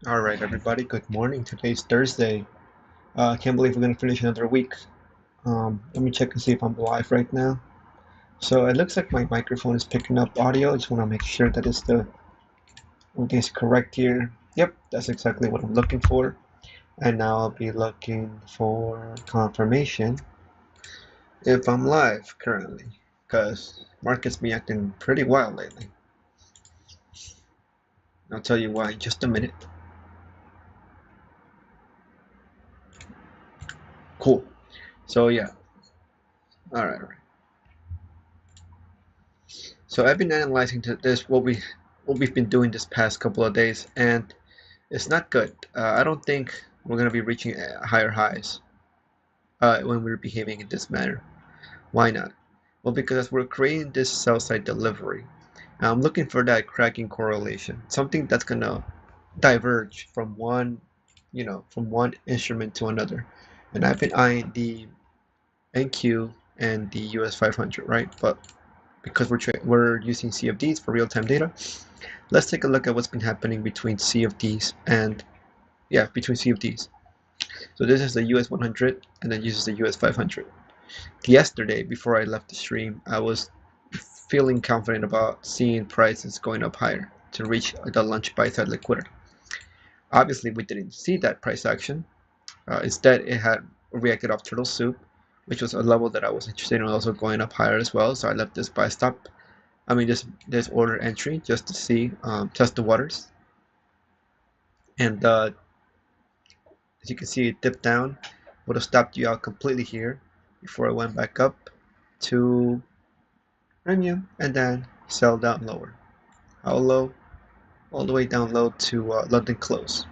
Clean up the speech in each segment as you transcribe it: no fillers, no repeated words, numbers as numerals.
All right, everybody. Good morning. Today's Thursday. I can't believe we're gonna finish another week. Let me check and see if I'm live right now. So it looks like my microphone is picking up audio. I just want to make sure that everything is correct here. Yep, that's exactly what I'm looking for. And now I'll be looking for confirmation if I'm live currently, because market's been acting pretty wild lately. I'll tell you why in just a minute. Cool. So yeah. All right. All right. So I've been analyzing this what we've been doing this past couple of days, and it's not good. I don't think we're gonna be reaching higher highs when we're behaving in this manner. Why not? Well, because we're creating this sell side delivery. I'm looking for that cracking correlation, something that's gonna diverge from from one instrument to another. And I've been eyeing the NQ and the US 500, right? But because we're using CFDs for real-time data, let's take a look at what's been happening between CFDs and between CFDs. So this is the US 100 and then uses the US 500. Yesterday, before I left the stream, I was feeling confident about seeing prices going up higher to reach the lunch buy side liquidity. Obviously, we didn't see that price action. Instead, it had reacted off turtle soup, which was a level that I was interested in also going up higher as well. So I left this buy stop this order entry just to see test the waters, and as you can see it dipped down. Would have stopped you out completely here before it went back up to premium and then sell down lower. How low? All the way down low to London close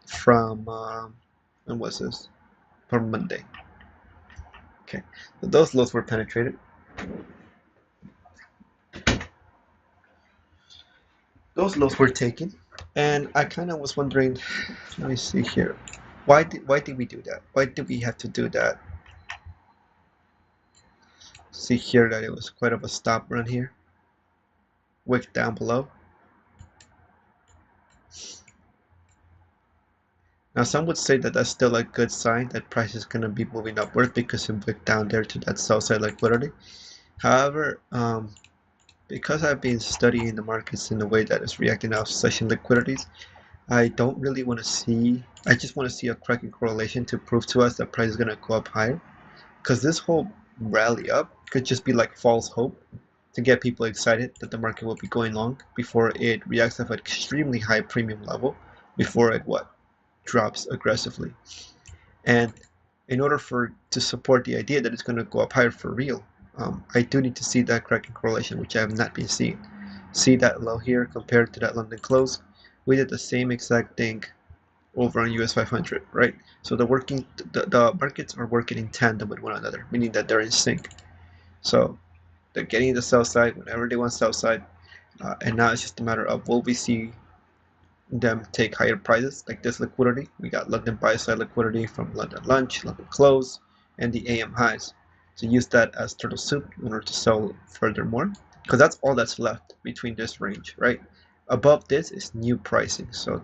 from when was this? From Monday. Okay, so those lows were penetrated. Those lows were taken, and I kind of was wondering. Let me see here. Why did we do that? Why did we have to do that? See here that it was quite of a stop run here. Wick down below. Now some would say that that's still a good sign that price is going to be moving upward because it wicked down there to that sell side liquidity. However, because I've been studying the markets in the way that it's reacting off session liquidities, I don't really want to see. I just want to see a cracking correlation to prove to us that price is going to go up higher. Because this whole rally up could just be like false hope to get people excited that the market will be going long before it reacts at an extremely high premium level before it drops aggressively. And in order for to support the idea that it's going to go up higher for real, I do need to see that cracking correlation, which I have not been seeing. See that low here compared to that London close. We did the same exact thing over on US 500, right? So the markets are working in tandem with one another, meaning that they're in sync. So they're getting the sell side whenever they want sell side, and now it's just a matter of will we see them take higher prices like this liquidity. We got London buy side liquidity from London lunch, London close, and the AM highs. So use that as turtle soup in order to sell furthermore, because that's all that's left between this range, right? Above this is new pricing, so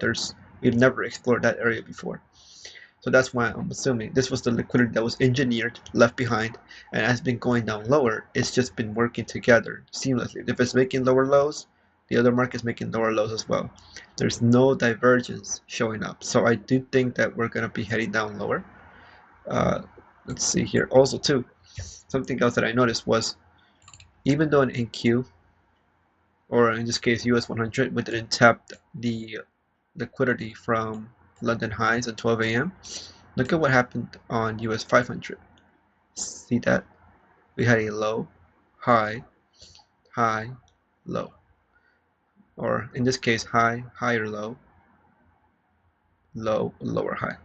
we've never explored that area before. So that's why I'm assuming this was the liquidity that was engineered, left behind, and has been going down lower. It's just been working together seamlessly. If it's making lower lows, the other market's making lower lows as well. There's no divergence showing up. So I do think that we're going to be heading down lower. Let's see here. Also, too, something else that I noticed was even though an NQ, or in this case US 100, we didn't tap the liquidity from London highs at 12 a.m. Look at what happened on US 500. See that? We had a low, high, high, low. Or in this case, high, higher, low, low, lower, high.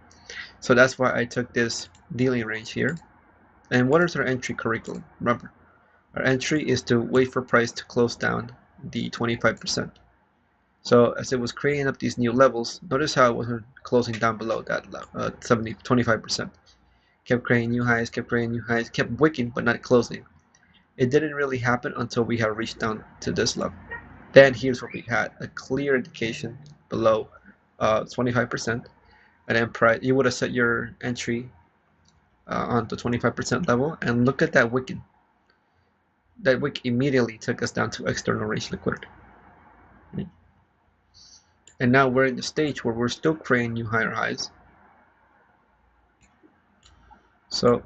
So that's why I took this dealing range here. And what is our entry curriculum? Remember, our entry is to wait for price to close down the 25%. So as it was creating up these new levels, notice how it wasn't closing down below that 25%. Kept creating new highs, kept creating new highs, kept wicking but not closing. It didn't really happen until we have reached down to this level. Then here's where we had a clear indication below 25%, and then you would have set your entry on the 25% level, and look at that wick. That wick immediately took us down to external range liquidity. And now we're in the stage where we're still creating new higher highs. So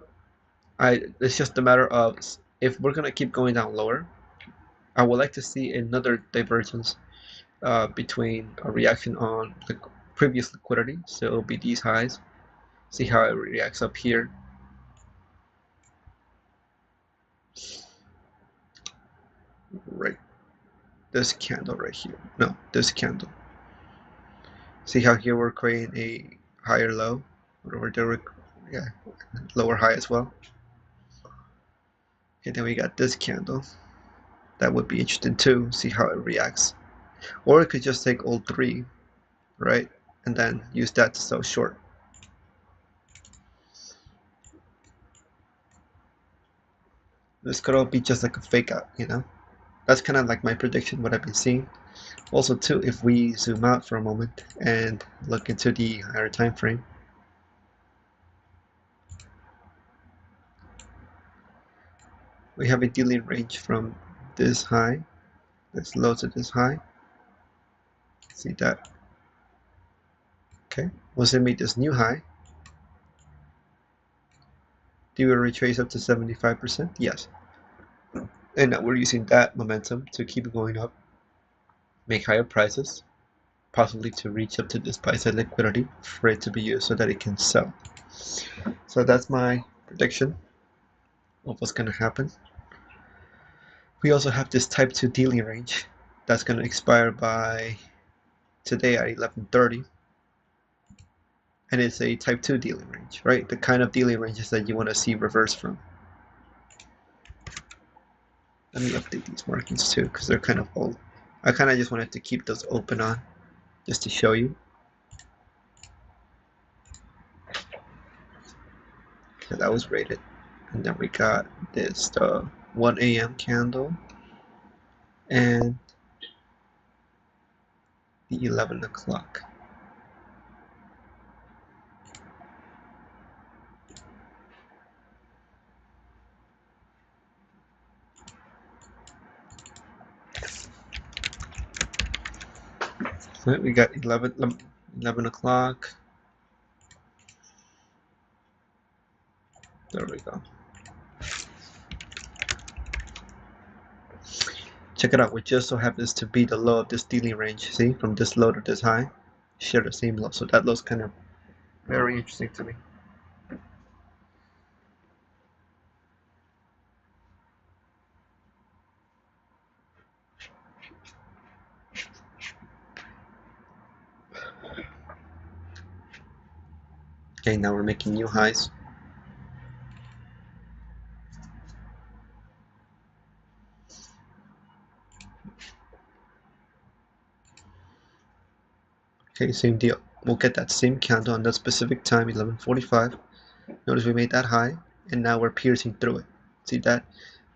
it's just a matter of, if we're gonna keep going down lower, I would like to see another divergence between a reaction on the previous liquidity. So it'll be these highs. See how it reacts up here. Right, this candle right here. No, this candle. See how here we're creating a higher low, or yeah, lower high as well. And then we got this candle. That would be interesting too. See how it reacts. Or it could just take all three, right, and then use that to sell short. This could all be just like a fake out, you know. That's kind of like my prediction, what I've been seeing. Also too, if we zoom out for a moment and look into the higher time frame, we have a dealing range from this high, this low to this high. See that? Okay, once it made this new high, do we retrace up to 75%? Yes. And now we're using that momentum to keep going up, make higher prices, possibly to reach up to this buy side liquidity for it to be used so that it can sell. So that's my prediction of what's going to happen. We also have this type 2 dealing range that's going to expire by today at 11:30, and it's a type 2 dealing range, right? The kind of dealing ranges that you want to see reverse from. Let me update these markings too, because they're kind of old. I kind of just wanted to keep those open on, just to show you. Okay, that was rated. And then we got this 1 a.m. candle and the 11 o'clock. So we got 11 o'clock. There we go. Check it out, which just so happens to be the low of this dealing range. See, from this low to this high, share the same low. So that looks kind of very interesting to me. Okay, now we're making new highs. Okay, same deal. We'll get that same candle on that specific time, 11:45. Notice we made that high, and now we're piercing through it. See that?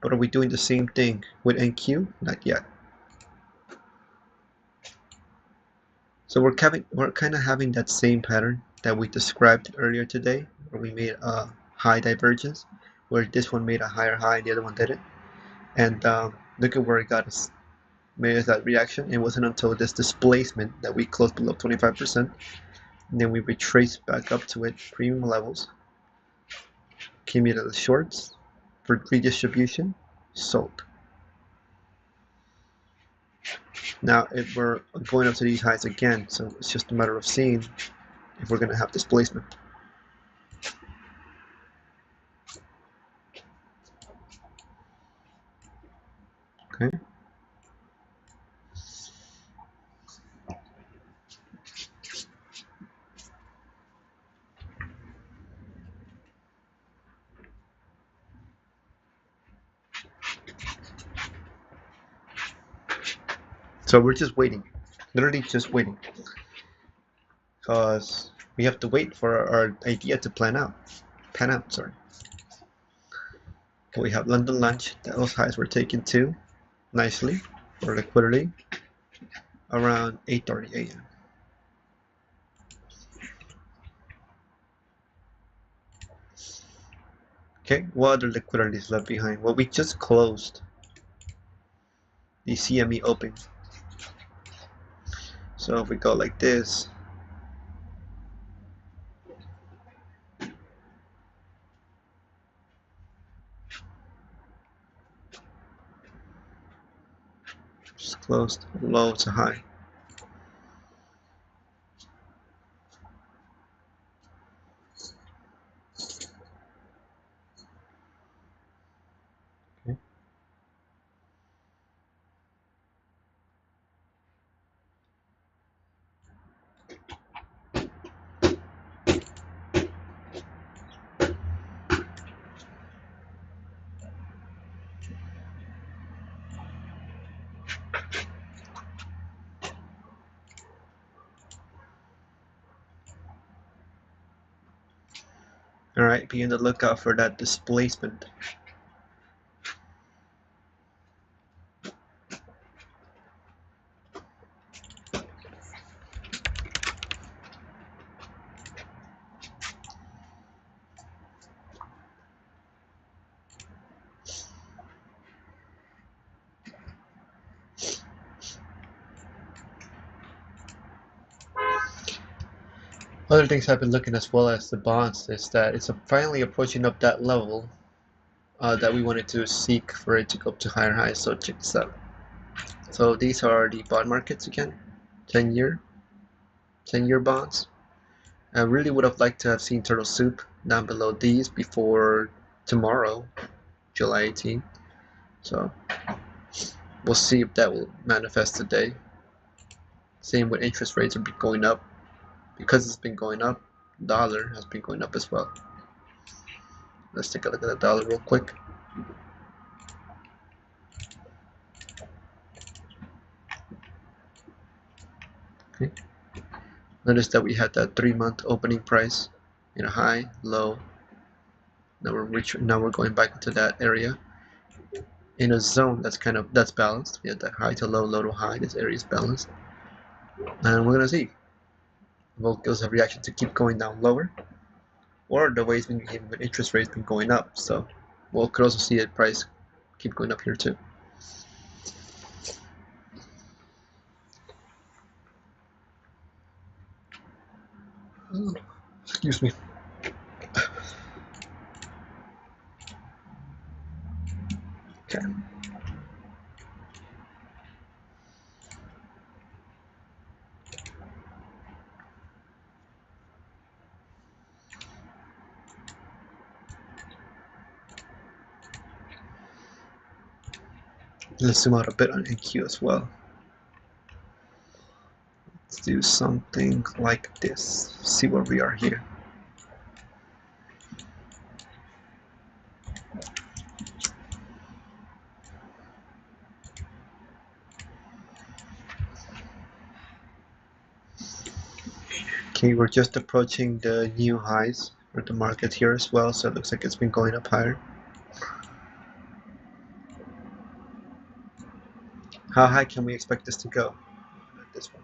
But are we doing the same thing with NQ? Not yet. So we're kind of having that same pattern that we described earlier today, where we made a high divergence, where this one made a higher high and the other one didn't. And look at where it got us. Made us that reaction. It wasn't until this displacement that we closed below 25%. And then we retraced back up to it, premium levels, came into the shorts for redistribution, sold. Now if we're going up to these highs again, so it's just a matter of seeing if we're going to have displacement. Okay. So we're just waiting, literally just waiting, because we have to wait for our idea to pan out. Sorry. Okay, we have London lunch. Those highs were taken too, nicely for liquidity. around 8:30 a.m. Okay, what other liquidity is left behind? Well, we just closed the CME open. So if we go like this, just closed low to high. Okay. Alright, be on the lookout for that displacement. Other things I've been looking as well as the bonds is that it's finally approaching up that level that we wanted to seek for it to go up to higher highs. So check this out. So these are the bond markets again, 10-year bonds. I really would have liked to have seen turtle soup down below these before tomorrow, July 18th. So we'll see if that will manifest today. Same with interest rates are going up. Because it's been going up, dollar has been going up as well. Let's take a look at the dollar real quick. Okay. Notice that we had that 3-month opening price in a high, low. Now we're going back into that area in a zone that's balanced. We had that high to low, low to high. This area is balanced, and we're gonna see. Will give us a reaction to keep going down lower, or the way it's been behaving with interest rates been going up. So we'll could also see the price keep going up here too. Excuse me. Okay. Let's zoom out a bit on NQ as well. Let's do something like this. See where we are here. Okay, we're just approaching the new highs for the market here as well, so it looks like it's been going up higher. How high can we expect this to go? This one.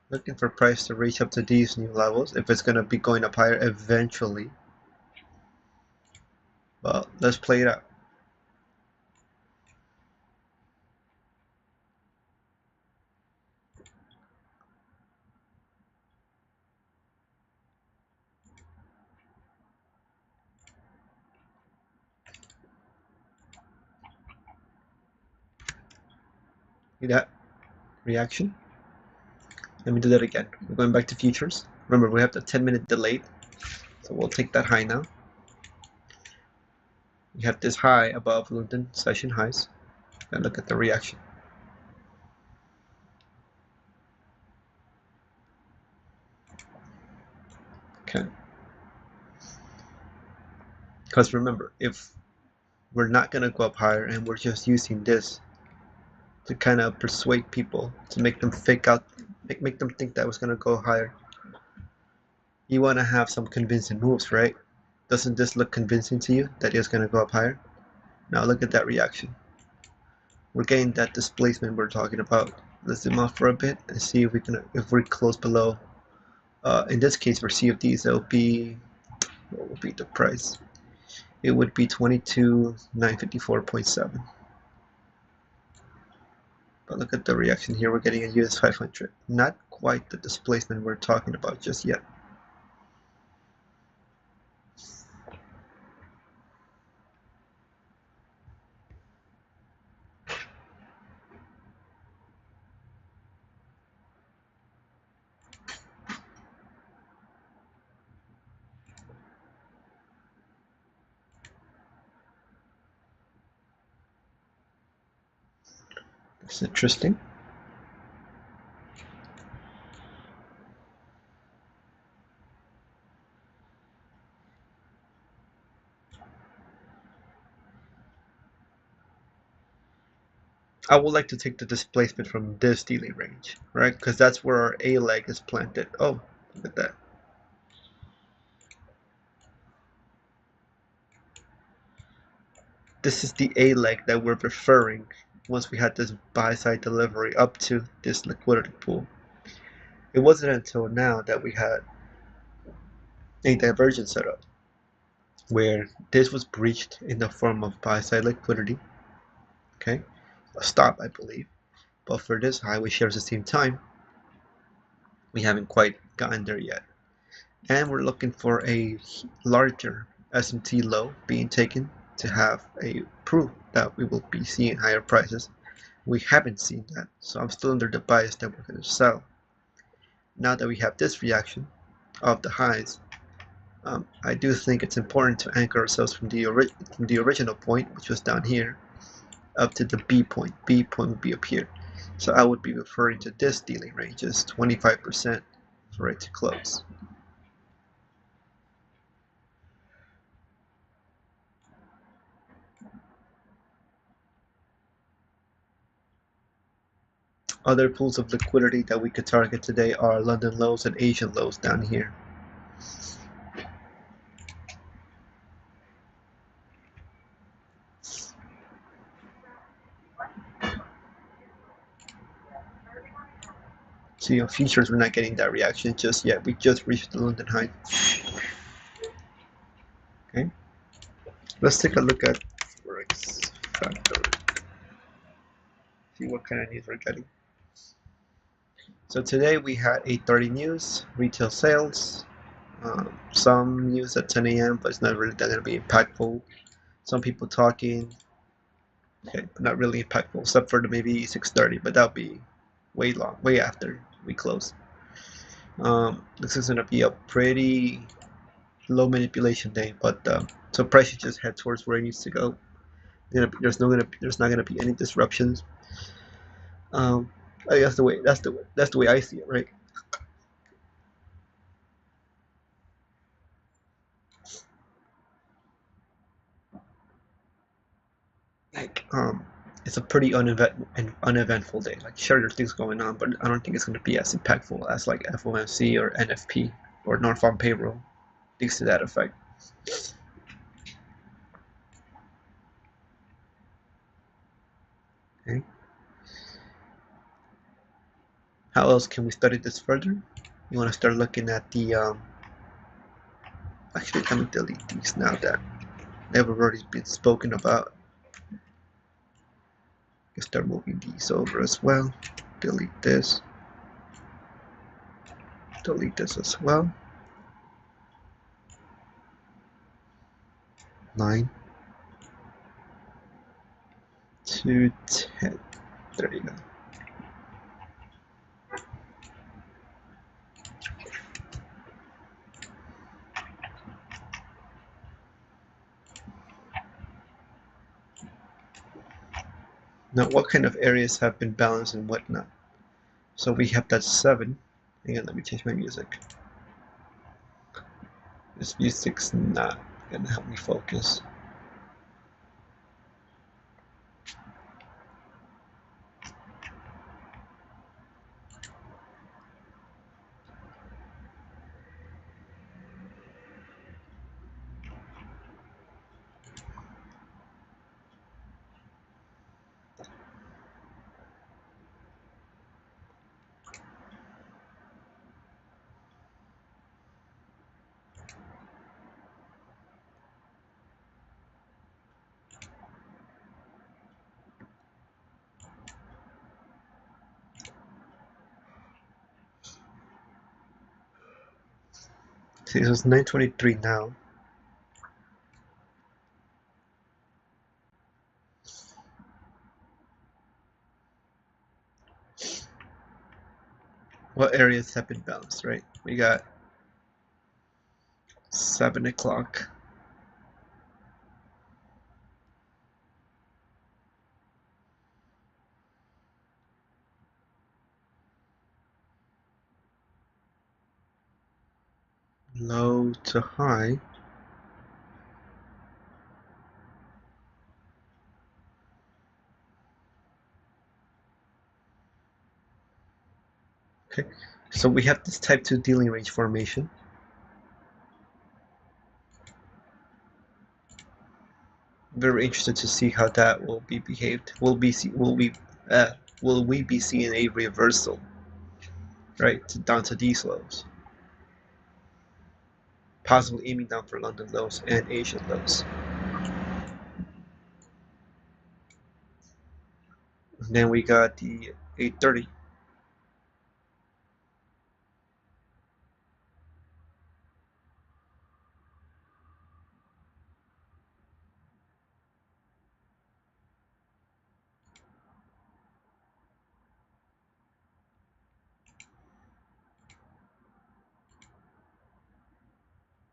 Looking for price to reach up to these new levels if it's going to be going up higher eventually. Well, let's play it out. See that reaction? Let me do that again. We're going back to futures. Remember, we have the 10-minute delay, so we'll take that high now. We have this high above London session highs, and look at the reaction. Okay. Because remember, if we're not going to go up higher and we're just using this to kind of persuade people, to make them make them think that was going to go higher, you want to have some convincing moves, right? Doesn't this look convincing to you that it's going to go up higher? Now look at that reaction. We're getting that displacement we're talking about. Let's zoom out for a bit and see if we're close below. In this case, for CFDs, it'll be, what will be the price? It would be 22,954.7. But look at the reaction here. We're getting a US 500. Not quite the displacement we're talking about just yet. It's interesting. I would like to take the displacement from this daily range, right? Because that's where our A leg is planted. Oh, look at that. This is the A leg that we're referring once we had this buy side delivery up to this liquidity pool. It wasn't until now that we had a divergence set up where this was breached in the form of buy side liquidity. Okay, a stop, I believe. But for this high, we share at the same time, we haven't quite gotten there yet. And we're looking for a larger S&T low being taken to have a proof that we will be seeing higher prices. We haven't seen that, so I'm still under the bias that we're going to sell. Now that we have this reaction of the highs, I do think it's important to anchor ourselves from the original point, which was down here, up to the B point. B point would be up here. So I would be referring to this dealing range as 25% for it to close. Other pools of liquidity that we could target today are London lows and Asian lows down here. See, on futures, we're not getting that reaction just yet. We just reached the London high. Okay, let's take a look at Forex Factor. See what kind of news we're getting. So today we had 8:30 news, retail sales, some news at 10 a.m., but it's not really that going to be impactful. Some people talking, okay, but not really impactful, except for the maybe 6:30, but that'll be way after we close. This is going to be a pretty low manipulation day, but so price should just head towards where it needs to go. There's not gonna be any disruptions. I guess that's the way I see it, right? Like it's a pretty uneventful day. Like sure, there's things going on, but I don't think it's gonna be as impactful as like FOMC or NFP or non-farm payroll. Things to that effect. Okay. How else can we study this further? You want to start looking at the actually, let me delete these now that they've already been spoken about. You start moving these over as well. Delete this as well. 9 to 10. There you go. Now, what kind of areas have been balanced and whatnot? So we have that 7. Hang on, let me change my music. This music's not gonna help me focus. See, so it's 9:23 now. What areas have been balanced, right? We got 7 o'clock. Low to high. Okay, so we have this type 2 dealing range formation. Very interested to see how that will be behaved. Will we be seeing a reversal, right, down to these lows, possibly aiming down for London lows and Asian lows. And then we got the 8:30.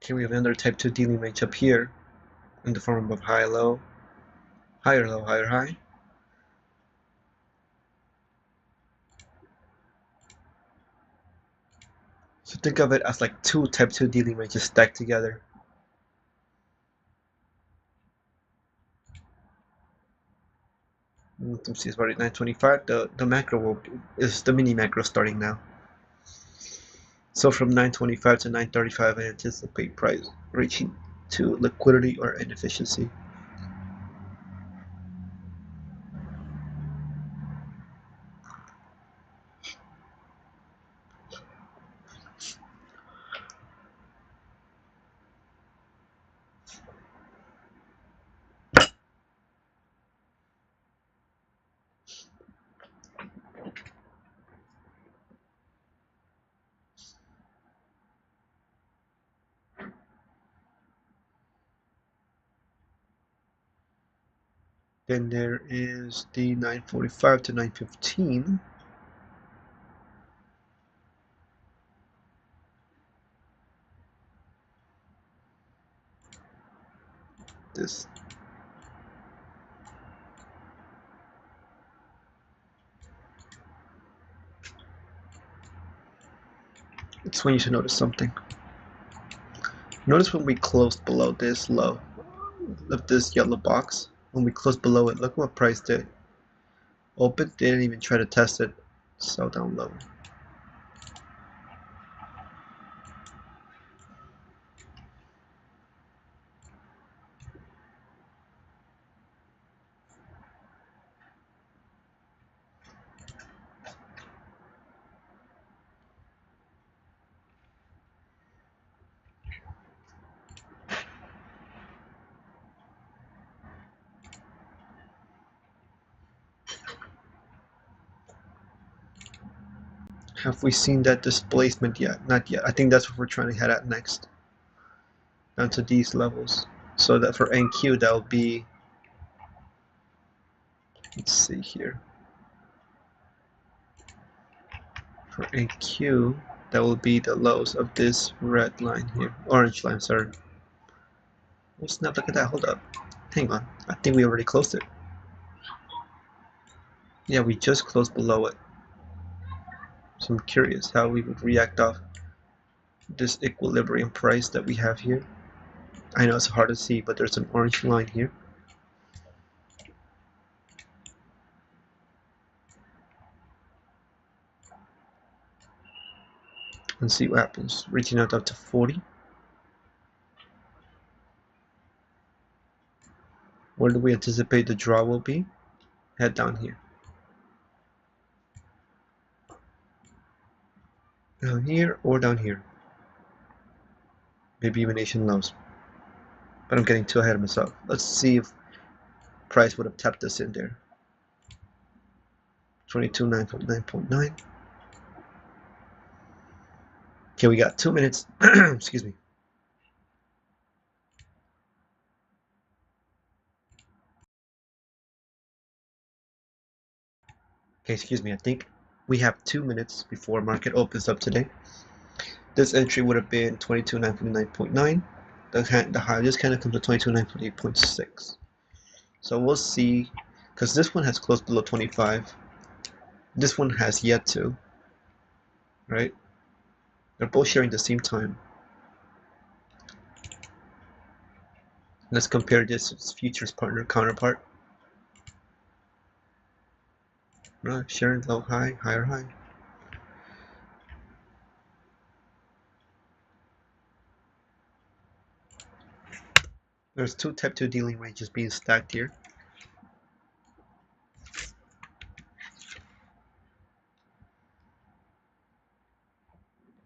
Okay, we have another type 2 dealing range up here in the form of high low, higher low, higher high. So think of it as like two type 2 dealing ranges stacked together. Let's see, it's already 9:25. The macro is the mini macro starting now. So from 9:25 to 9:35, I anticipate price reaching to liquidity or inefficiency. Then there is the 9:45 to 9:15. This. It's when you should notice something. Notice when we closed below this low of this yellow box. When we closed below it, look what price did. Open, didn't even try to test it. Sell down low. Have we seen that displacement yet? Not yet. I think that's what we're trying to head at next. Down to these levels. So that for NQ, that'll be, let's see here. For NQ, that will be the lows of this red line here. Orange line, sorry. Oh snap, look at that, hold up. Hang on, I think we already closed it. Yeah, we just closed below it. So I'm curious how we would react off this equilibrium price that we have here. I know it's hard to see, but there's an orange line here. And see what happens. Reaching out up to 40. Where do we anticipate the draw will be? Head down here. Down here or down here. Maybe even Asian lows. But I'm getting too ahead of myself. Let's see if price would have tapped this in there. 22.9.9. Okay, we got 2 minutes. Excuse me. Okay, excuse me, I think we have 2 minutes before market opens up today. This entry would have been 22,949.9. The high just kind of comes to 22,948.6. So we'll see, because this one has closed below 25. This one has yet to, right? They're both sharing the same time. Let's compare this futures partner counterpart. Right, sharing low, high, higher, high. There's two type 2 dealing ranges being stacked here.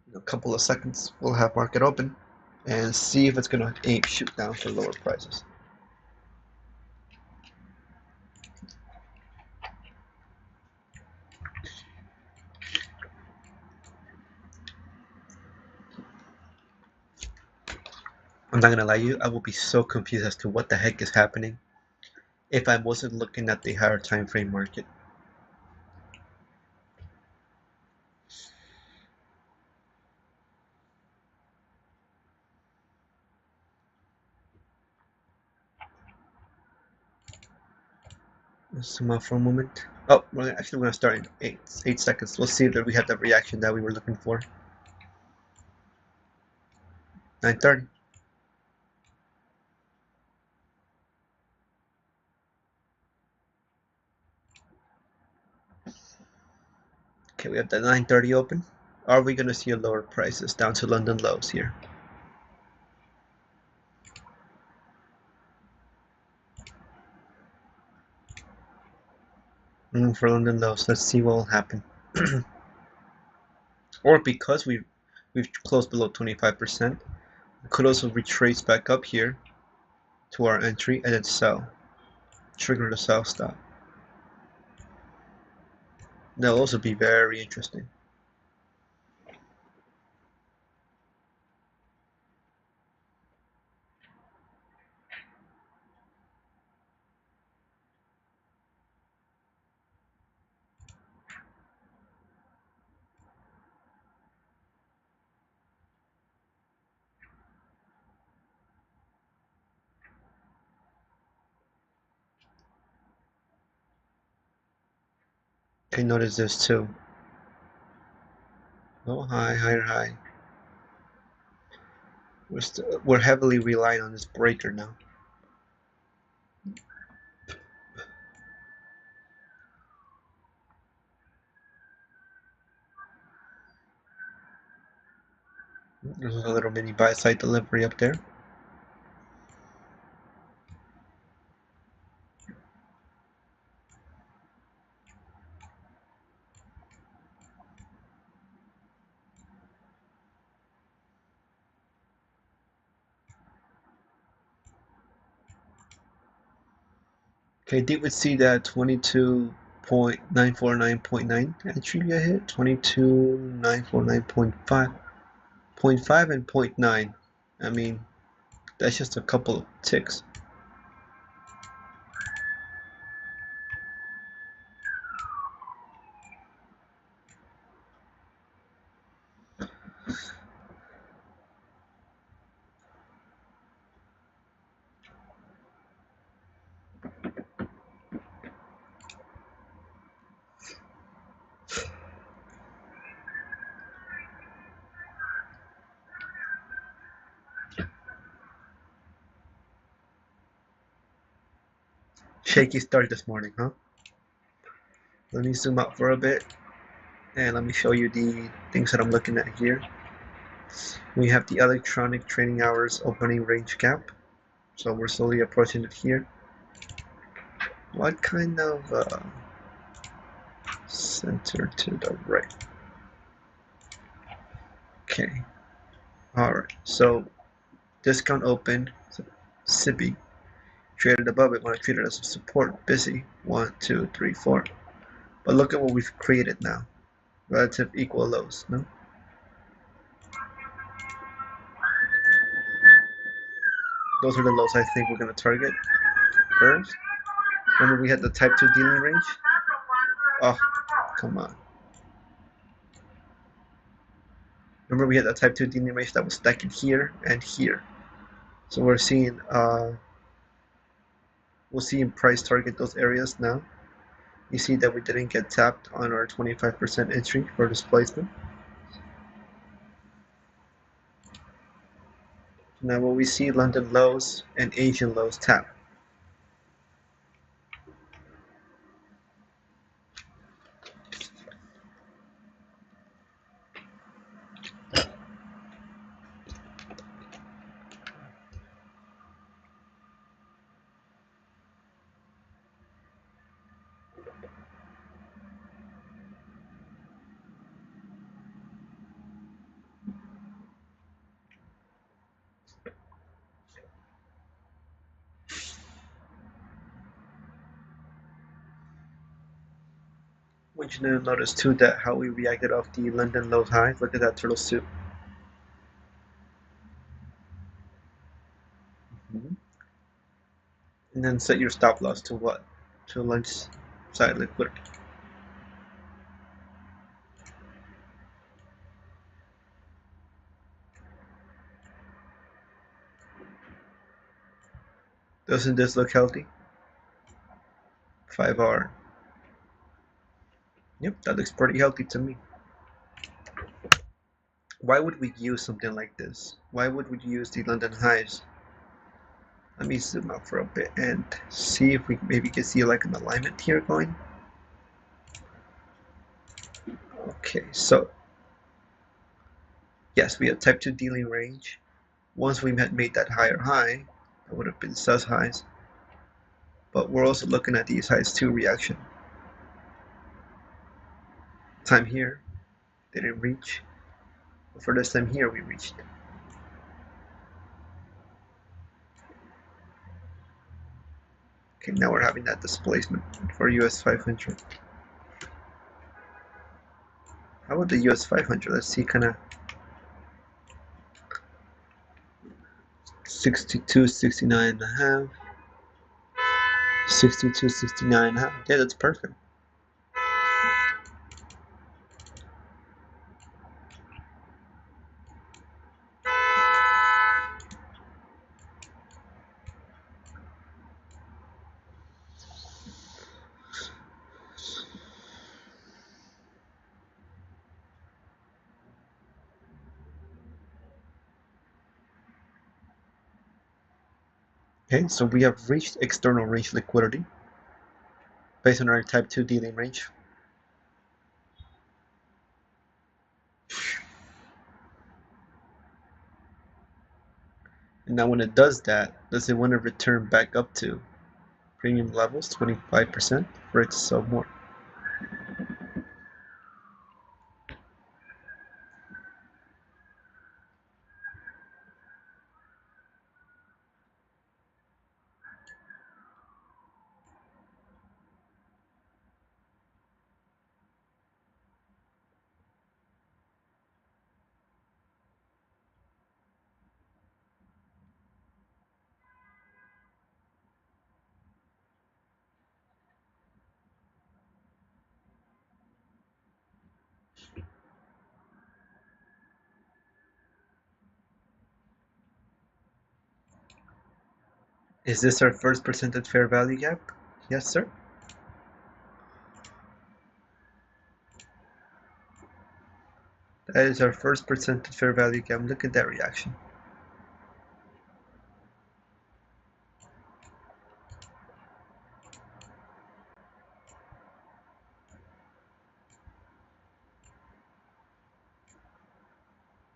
In a couple of seconds, we'll have market open and see if it's going to shoot down for lower prices. I'm not going to lie to you, I will be so confused as to what the heck is happening if I wasn't looking at the higher time frame market. Let's zoom out for a moment. Oh, we're actually going to start in 8 seconds. We'll see if we have the reaction that we were looking for. 9:30. Okay, we have the 9:30 open. Are we going to see a lower prices down to London lows here? For London lows, let's see what will happen. Or because we've closed below 25%, we could also retrace back up here to our entry and then sell. Trigger the sell stop. That'll also be very interesting. Okay, notice this too. Low, high, higher, high. We're heavily relying on this breaker now. There's a little mini buy side delivery up there. Okay, did we see that 22.949.9 entry we hit? 22.949.5, 0.5 and 0.9. I mean, that's just a couple of ticks. Shaky start this morning, huh? Let me zoom out for a bit and let me show you the things that I'm looking at here. We have the electronic trading hours opening range gap. So we're slowly approaching it here. What kind of center to the right? Okay. Alright. So discount open. SIBI. Traded above it when I treat it as a support. Busy. 1, 2, 3, 4. But look at what we've created now. Relative equal lows, no? Those are the lows I think we're going to target first. Remember we had the type 2 dealing range? Oh, Come on. Remember we had that type 2 dealing range that was stacking here and here. So we're seeing, we'll see in price target those areas now. You see that we didn't get tapped on our 25% entry for displacement. Now when we see London lows and Asian lows tap. I want you to notice too that how we reacted off the London lows high. Look at that turtle soup. And then set your stop loss to what? To lunch side liquidity. Doesn't this look healthy? 5R. Yep, that looks pretty healthy to me. Why would we use something like this? Why would we use the London highs? Let me zoom out for a bit and see if we maybe can see like an alignment here going. Okay, so yes, we have type 2 dealing range. Once we had made that higher high, that would have been sus highs. But we're also looking at these highs too reaction. Time here, didn't reach. But for this time here, we reached. Okay, now we're having that displacement for US 500. How about the US 500? Let's see, kind of 62, 69 and a half. 62, 69 and a half. Yeah, that's perfect. Okay, so we have reached external range liquidity based on our type 2 dealing range. And now when it does that, does it want to return back up to premium levels, 25%, for it to sell more? Is this our first percentage fair value gap? Yes, sir. That is our first percentage fair value gap. Look at that reaction.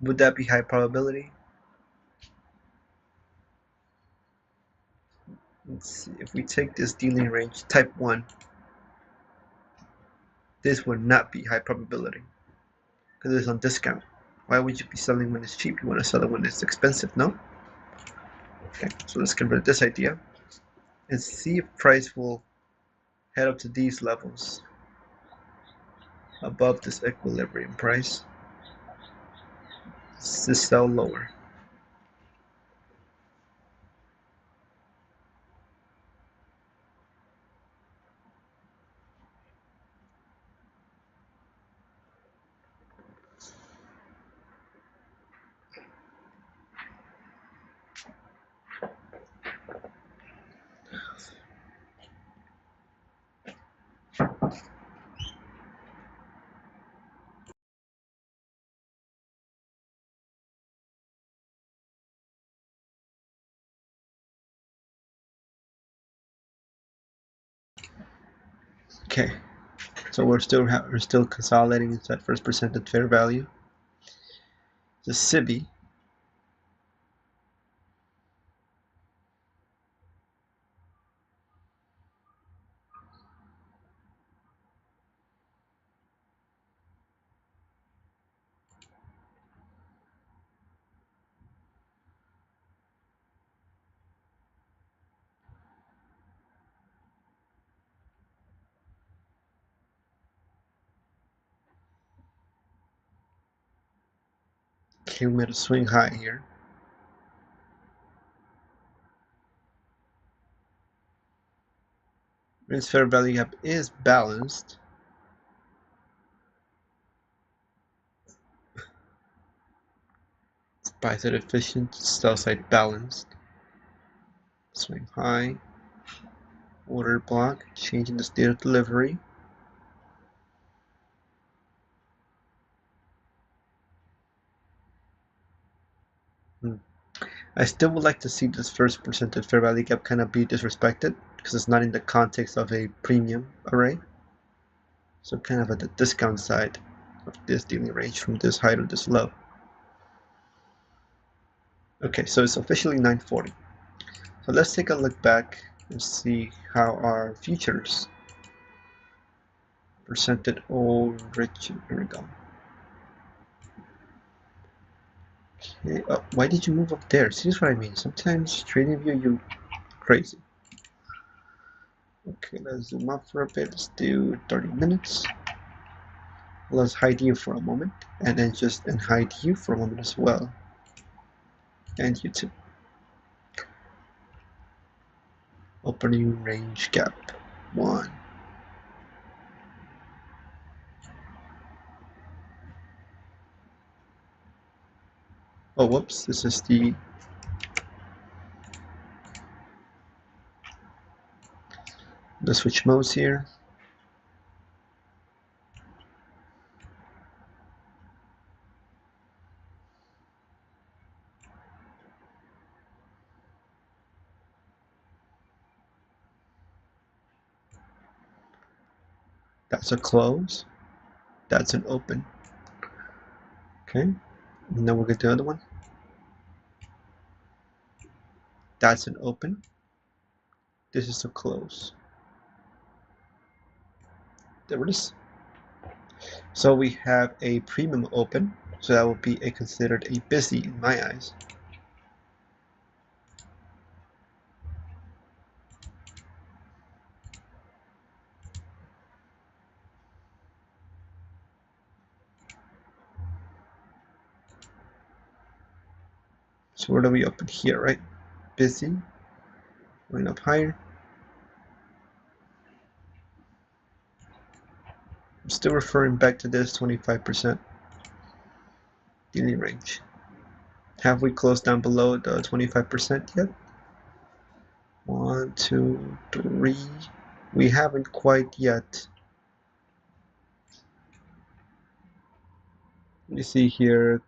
Would that be high probability? Let's see, if we take this dealing range type 1, this would not be high probability because it's on discount. Why would you be selling when it's cheap? You want to sell it when it's expensive, no? Okay, so let's convert this idea and see if price will head up to these levels above this equilibrium price to sell lower. Okay, so we're still consolidating into that first percentage fair value. The SIBI. Okay, we made a swing high here. Its fair value gap is balanced. It's buy side efficient, sell side balanced. Swing high. Order block, changing the state of delivery. I still would like to see this first percentage fair value gap kind of be disrespected because it's not in the context of a premium array. So kind of at the discount side of this dealing range from this high to this low. Okay, so it's officially 940. So let's take a look back and see how our futures presented here we go. Okay, why did you move up there? See, this is what I mean. Sometimes TradingView, you crazy. Okay, let's zoom up for a bit. Let's do 30 minutes. Let's hide you for a moment, and then just hide you for a moment as well. And you too. Opening range gap 1. Oh, whoops, this is the switch modes here. That's a close. That's an open. Okay, and then we'll get the other one. That's an open. This is a close. There it is. So we have a premium open. So that would be considered a busy in my eyes. So where do we open here, right? Busy. Going up higher. I'm still referring back to this 25% dealing range. Have we closed down below the 25% yet? 1, 2, 3. We haven't quite yet. Let me see here.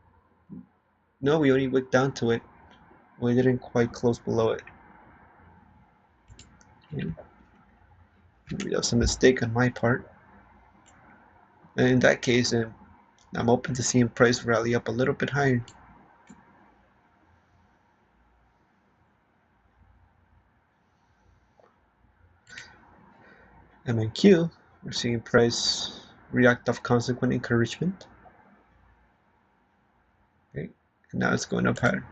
No, we only went down to it. We didn't quite close below it. Maybe that was a mistake on my part. And in that case, I'm open to seeing price rally up a little bit higher. MNQ, we're seeing price react off consequent encouragement. Okay, and now it's going up higher.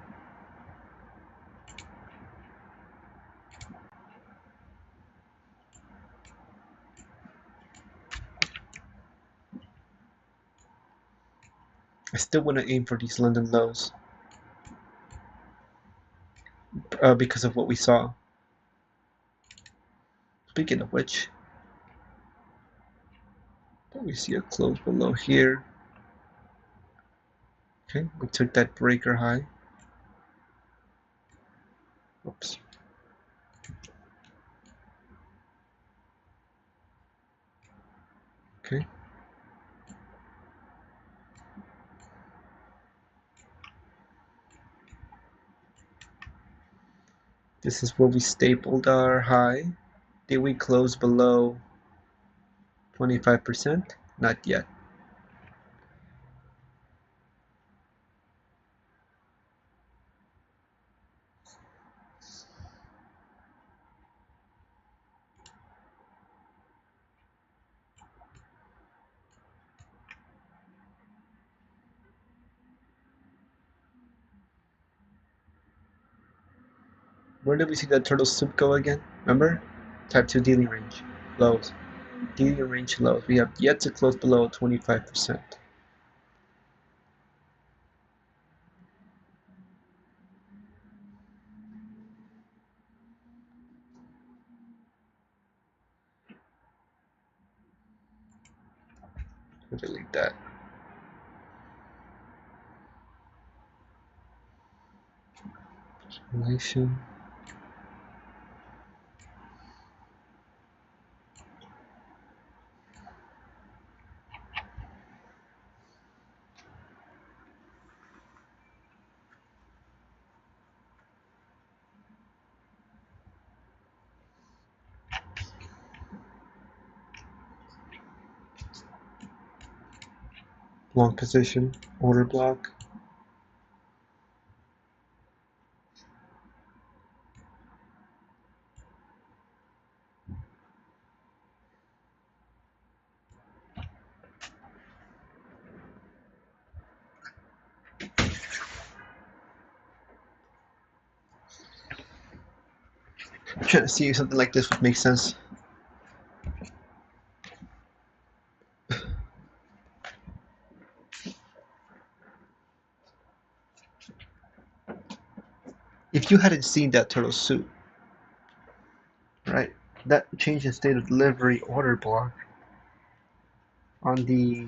I still want to aim for these London lows because of what we saw. Speaking of which, we see a close below here. Okay, we took that breaker high. Oops. Okay. This is where we stapled our high. Did we close below 25%? Not yet. Where did we see that turtle soup go again? Remember? Type 2 dealing range. Lows. Dealing range lows. We have yet to close below 25%. We'll delete that. Relation. Long position. Order block. I'm trying to see if something like this would make sense. If you hadn't seen that turtle soup, right, that change in state of delivery order block on the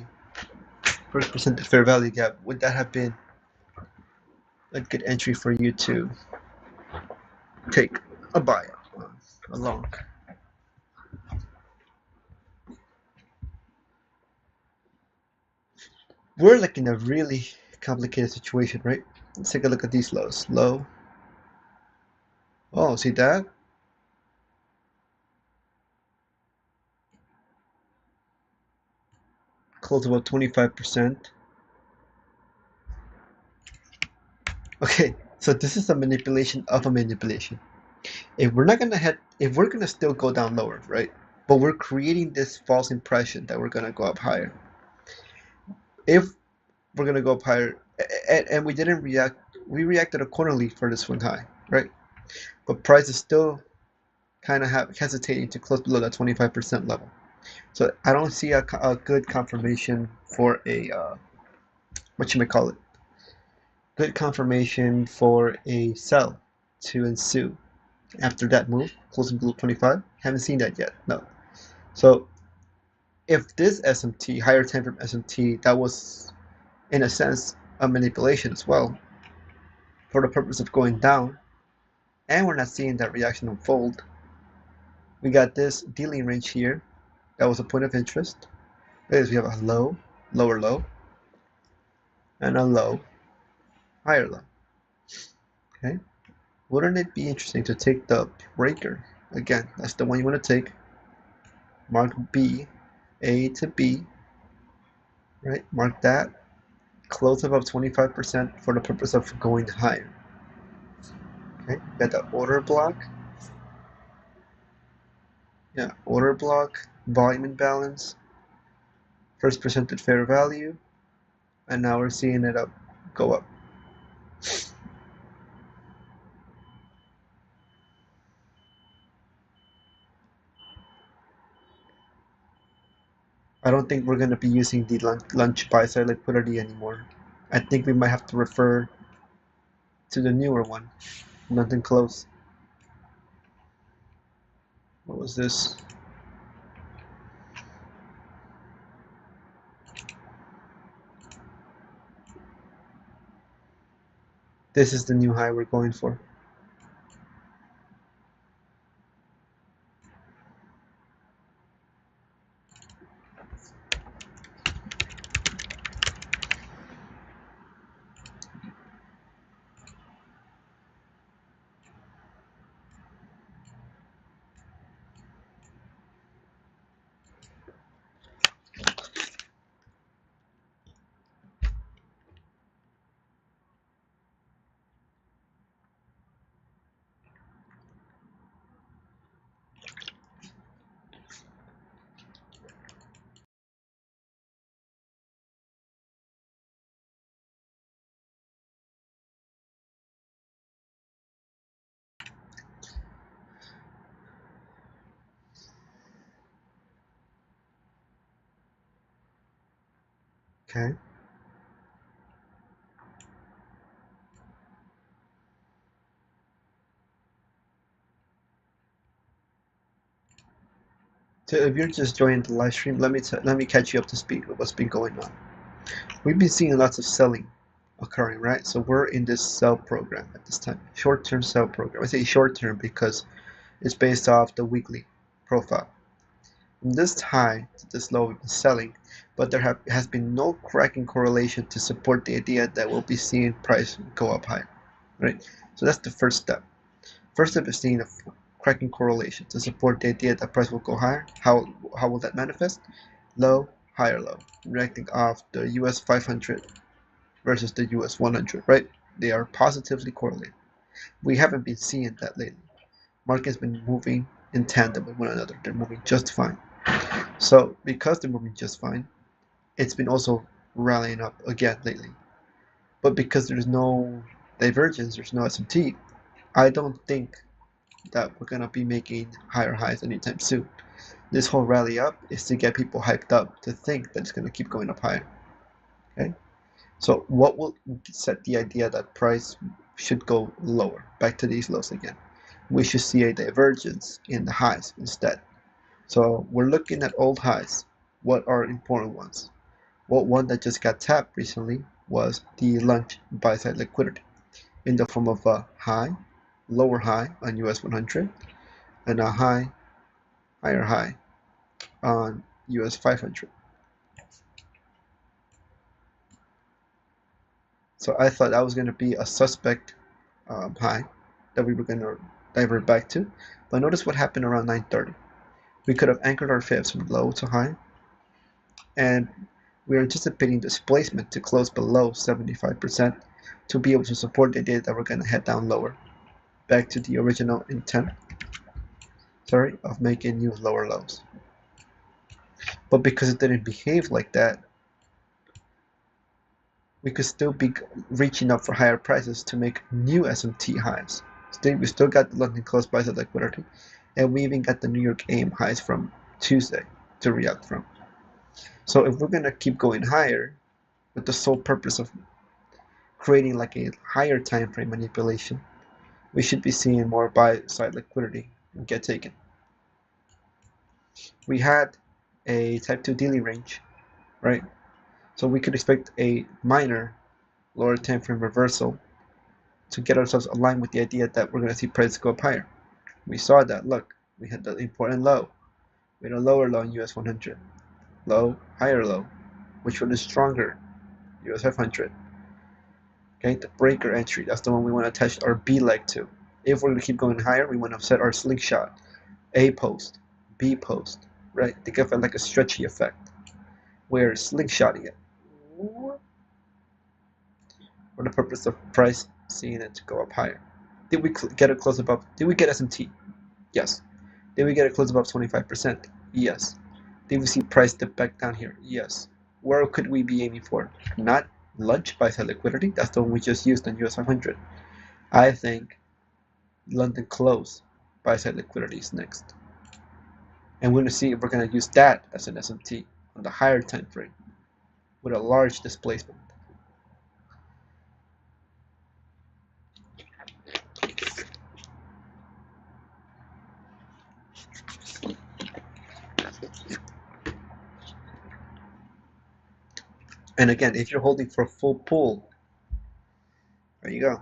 first percentage fair value gap, would that have been a good entry for you to take a buy on, a long? We're like in a really complicated situation, right? Let's take a look at these lows. Low. Oh, see that? Close about 25%. Okay, so this is a manipulation of a manipulation. If we're not gonna head, if we're gonna still go down lower, right? But we're creating this false impression that we're gonna go up higher. If we're gonna go up higher, and we didn't react, we reacted accordingly for this one high, right? But price is still kind of hesitating to close below that 25% level. So I don't see a good confirmation for a what you may call it, good confirmation for a sell to ensue after that move, closing below 25. Haven't seen that yet. No. So if this SMT, higher time frame SMT, that was in a sense a manipulation as well for the purpose of going down, and we're not seeing that reaction unfold. We got this dealing range here. That was a point of interest. Because we have a low, lower low, and a low, higher low. Okay. Wouldn't it be interesting to take the breaker? Again, that's the one you want to take. Mark B, A to B, right? Mark that. Close above 25% for the purpose of going higher. Okay, got the order block. Yeah, order block, volume imbalance, first percentage fair value, and now we're seeing it go up. I don't think we're going to be using the lunch buy side liquidity anymore. I think we might have to refer to the newer one. Nothing close. What was this? This is the new high we're going for. Okay. So if you're just joining the live stream, let me catch you up to speed with what's been going on. We've been seeing lots of selling occurring, right? So we're in this sell program at this time, short-term sell program. I say short-term because it's based off the weekly profile. From this high to this low, we've been selling, but there has been no cracking correlation to support the idea that we'll be seeing price go up higher, right? So that's the first step. First step is seeing a cracking correlation to support the idea that price will go higher. How will that manifest? Low, higher low, reacting off the US 500 versus the US 100, right? They are positively correlated. We haven't been seeing that lately. Market's been moving in tandem with one another. They're moving just fine. So because they're moving just fine, it's been also rallying up again lately. But because there's no divergence, there's no SMT, I don't think that we're gonna be making higher highs anytime soon. This whole rally up is to get people hyped up to think that it's gonna keep going up higher. Okay? So what will set the idea that price should go lower, back to these lows again? We should see a divergence in the highs instead. So we're looking at old highs. What are important ones? Well, one that just got tapped recently was the lunch buy side liquidity in the form of a high, lower high on US 100 and a higher high on US 500. So I thought that was going to be a suspect high that we were going to divert back to. But notice what happened around 9:30. We could have anchored our fibs from low to high, and we're anticipating displacement to close below 75% to be able to support the idea that we're going to head down lower, back to the original intent, of making new lower lows. But because it didn't behave like that, we could still be reaching up for higher prices to make new SMT highs. We still got the London close price of liquidity, and we even got the New York AIM highs from Tuesday to react from. So if we're gonna keep going higher with the sole purpose of creating like a higher time frame manipulation, we should be seeing more buy side liquidity get taken. We had a type 2 daily range, right? So we could expect a minor lower time frame reversal to get ourselves aligned with the idea that we're going to see prices go up higher. We saw that. Look, we had the important low. We had a lower low in US 100. Low, higher low, which was stronger US 500. Okay, the breaker entry, that's the one we want to attach our B leg to. If we're going to keep going higher, we want to set our slingshot. A post, B post, right? Think of it like a stretchy effect. We're slingshotting it for the purpose of price seeing it to go up higher. Did we get a close above? Did we get SMT? Yes. Did we get a close above 25%? Yes. Did we see price dip back down here? Yes. Where could we be aiming for? Not lunch buy side liquidity. That's the one we just used on US 500. I think London close buy side liquidity is next. And we're going to see if we're going to use that as an SMT on the higher time frame with a large displacement. And again, if you're holding for a full pull, there you go.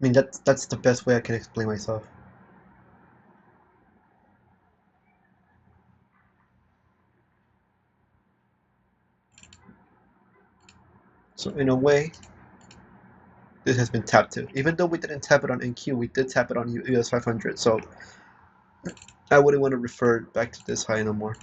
I mean, that's the best way I can explain myself. So in a way, this has been tapped to. Even though we didn't tap it on NQ, we did tap it on US 500. So I wouldn't want to refer back to this high no more.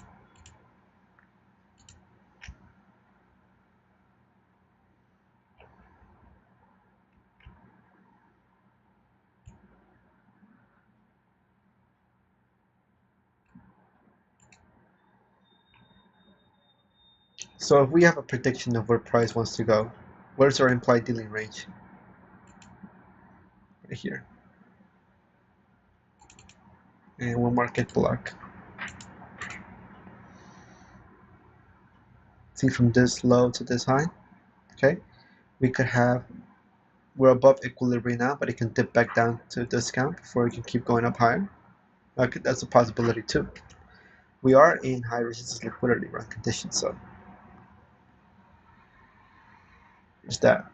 So if we have a prediction of where price wants to go, where's our implied dealing range? Right here. And we'll mark it block. See, from this low to this high, okay? We could have, we're above equilibrium now, but it can dip back down to discount before it can keep going up higher. Okay, that's a possibility too. We are in high resistance liquidity run conditions, so there's that.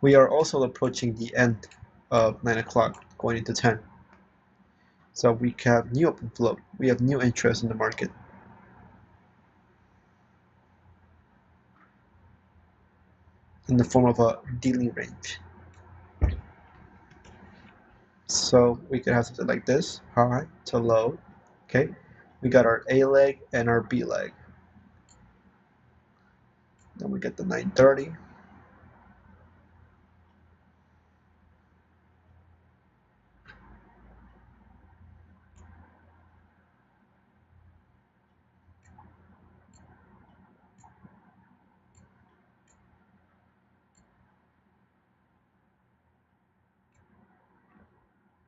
We are also approaching the end of 9 o'clock, going into 10. So we have new open flow. We have new interest in the market. In the form of a dealing range. So we could have something like this, high to low. Okay, we got our A leg and our B leg. Then we get the 930.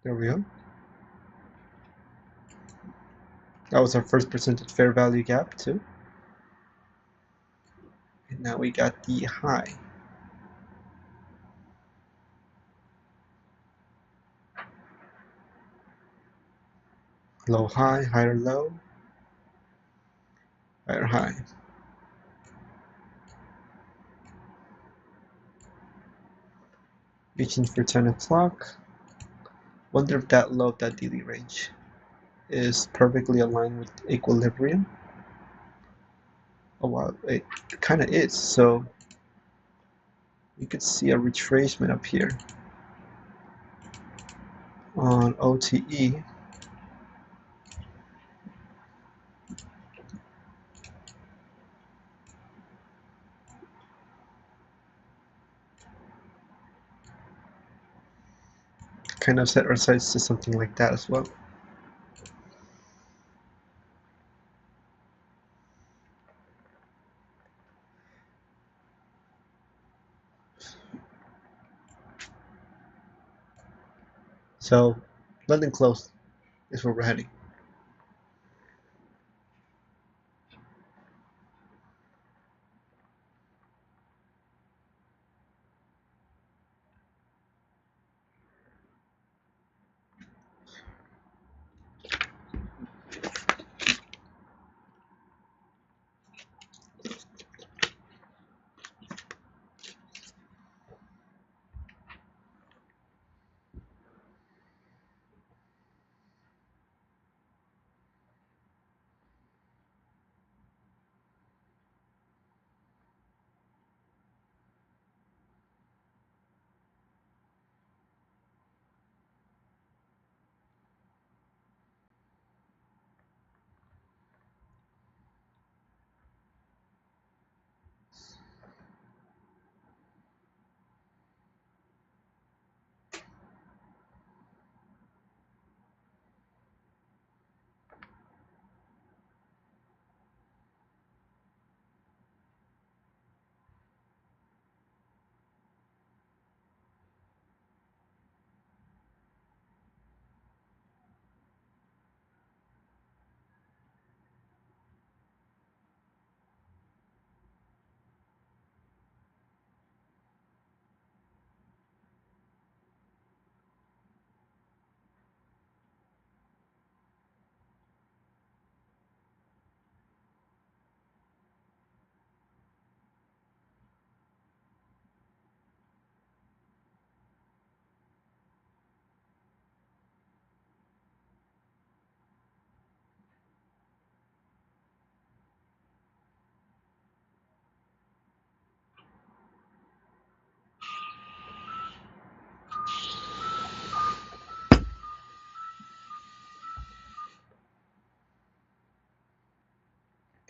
There we go. That was our first percentage fair value gap too. And now we got the high. Low high, higher low, higher high. Reaching for 10 o'clock. Wonder if that low of that daily range is perfectly aligned with equilibrium. Oh wow, it kind of is. So you could see a retracement up here on OTE. Kind of set our sights to something like that as well. So London close is where we're heading.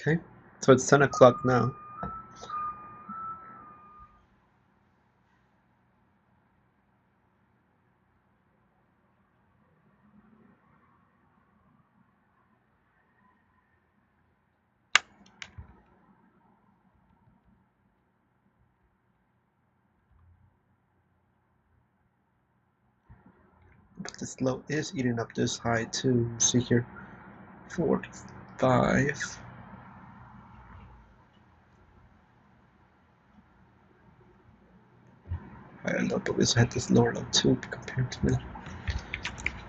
Okay, so it's 10 o'clock now. But this low is eating up this high too. See here, 45. Higher low, but we also had this lower low too compared to that.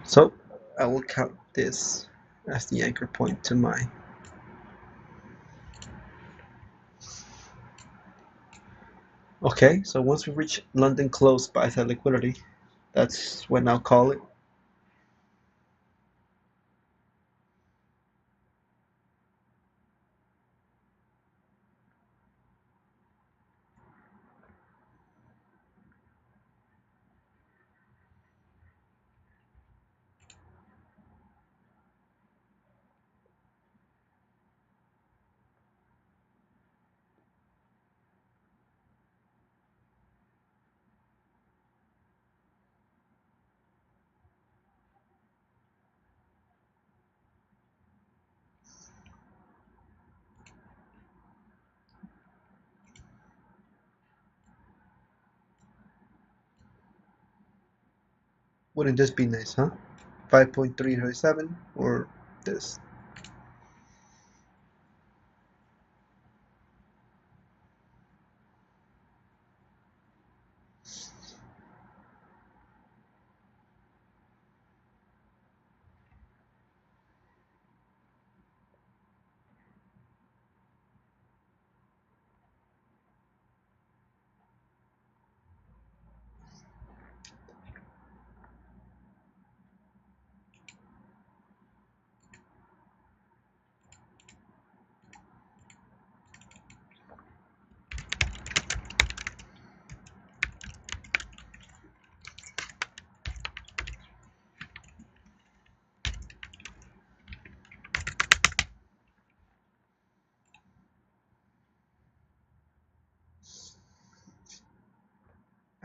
So I will count this as the anchor point to my. Okay, so once we reach London close buy side liquidity, that's when I'll call it. Wouldn't this be nice, huh? 5.337 or this.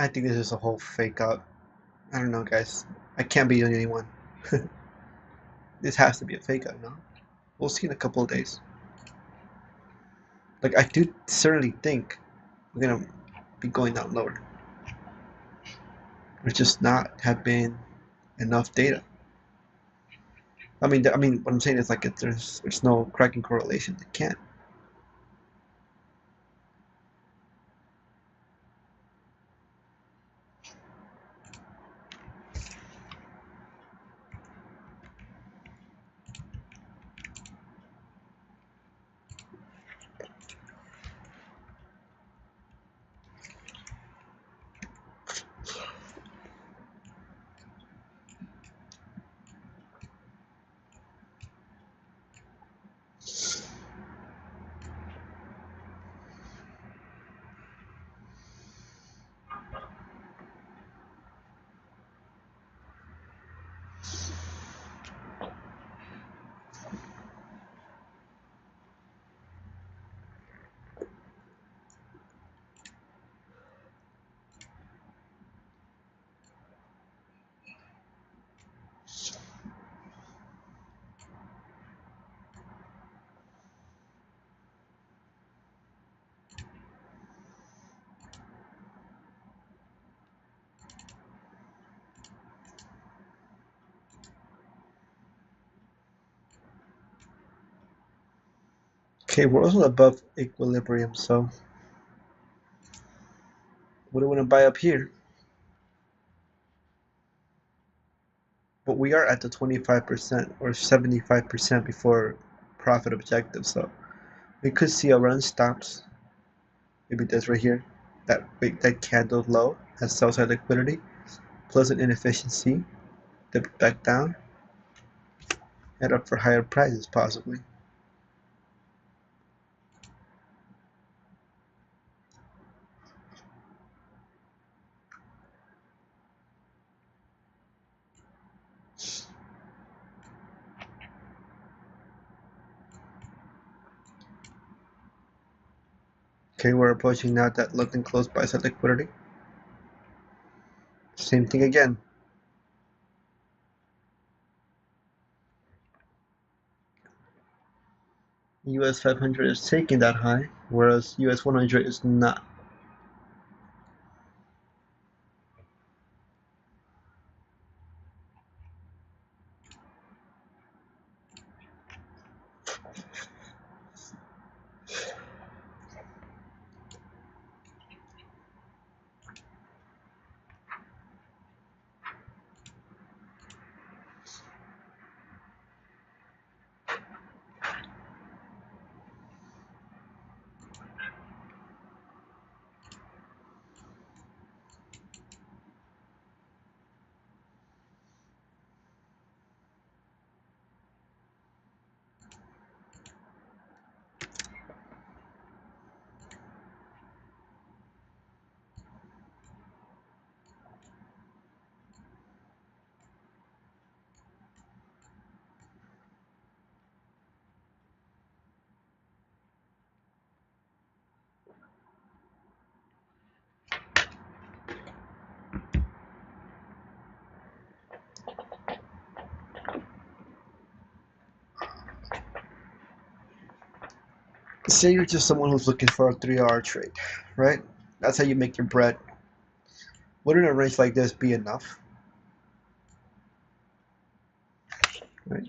I think this is a whole fake out. I don't know, guys. I can't be the only one. This has to be a fake out, no? We'll see in a couple of days. Like, I do certainly think we're gonna be going down lower. There's just not have been enough data. I mean, what I'm saying is like there's no cracking correlation. It can't. Okay, we're also above equilibrium, so we don't want to buy up here. But we are at the 25% or 75% before profit objective, so we could see a run stops. Maybe this right here. That candle low has sell side liquidity plus an inefficiency. Dip back down. Head up for higher prices possibly. Okay, we're approaching now that London closed by side liquidity. Same thing again. US 500 is taking that high, whereas US 100 is not. Say you're just someone who's looking for a 3-hour trade, right? That's how you make your bread. Wouldn't a range like this be enough? Right?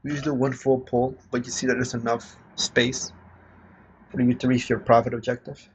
We usually do one full pull, but you see that there's enough space for you to reach your profit objective.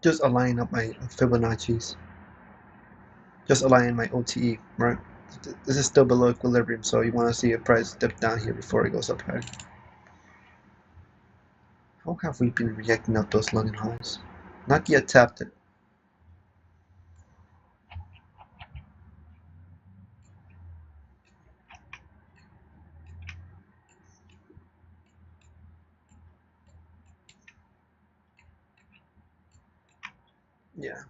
just align up my Fibonacci's, just align my OTE, right? This is still below equilibrium, so you want to see a price dip down here before it goes up higher. How have we been reacting up those London highs? Not yet tapped it. Yeah.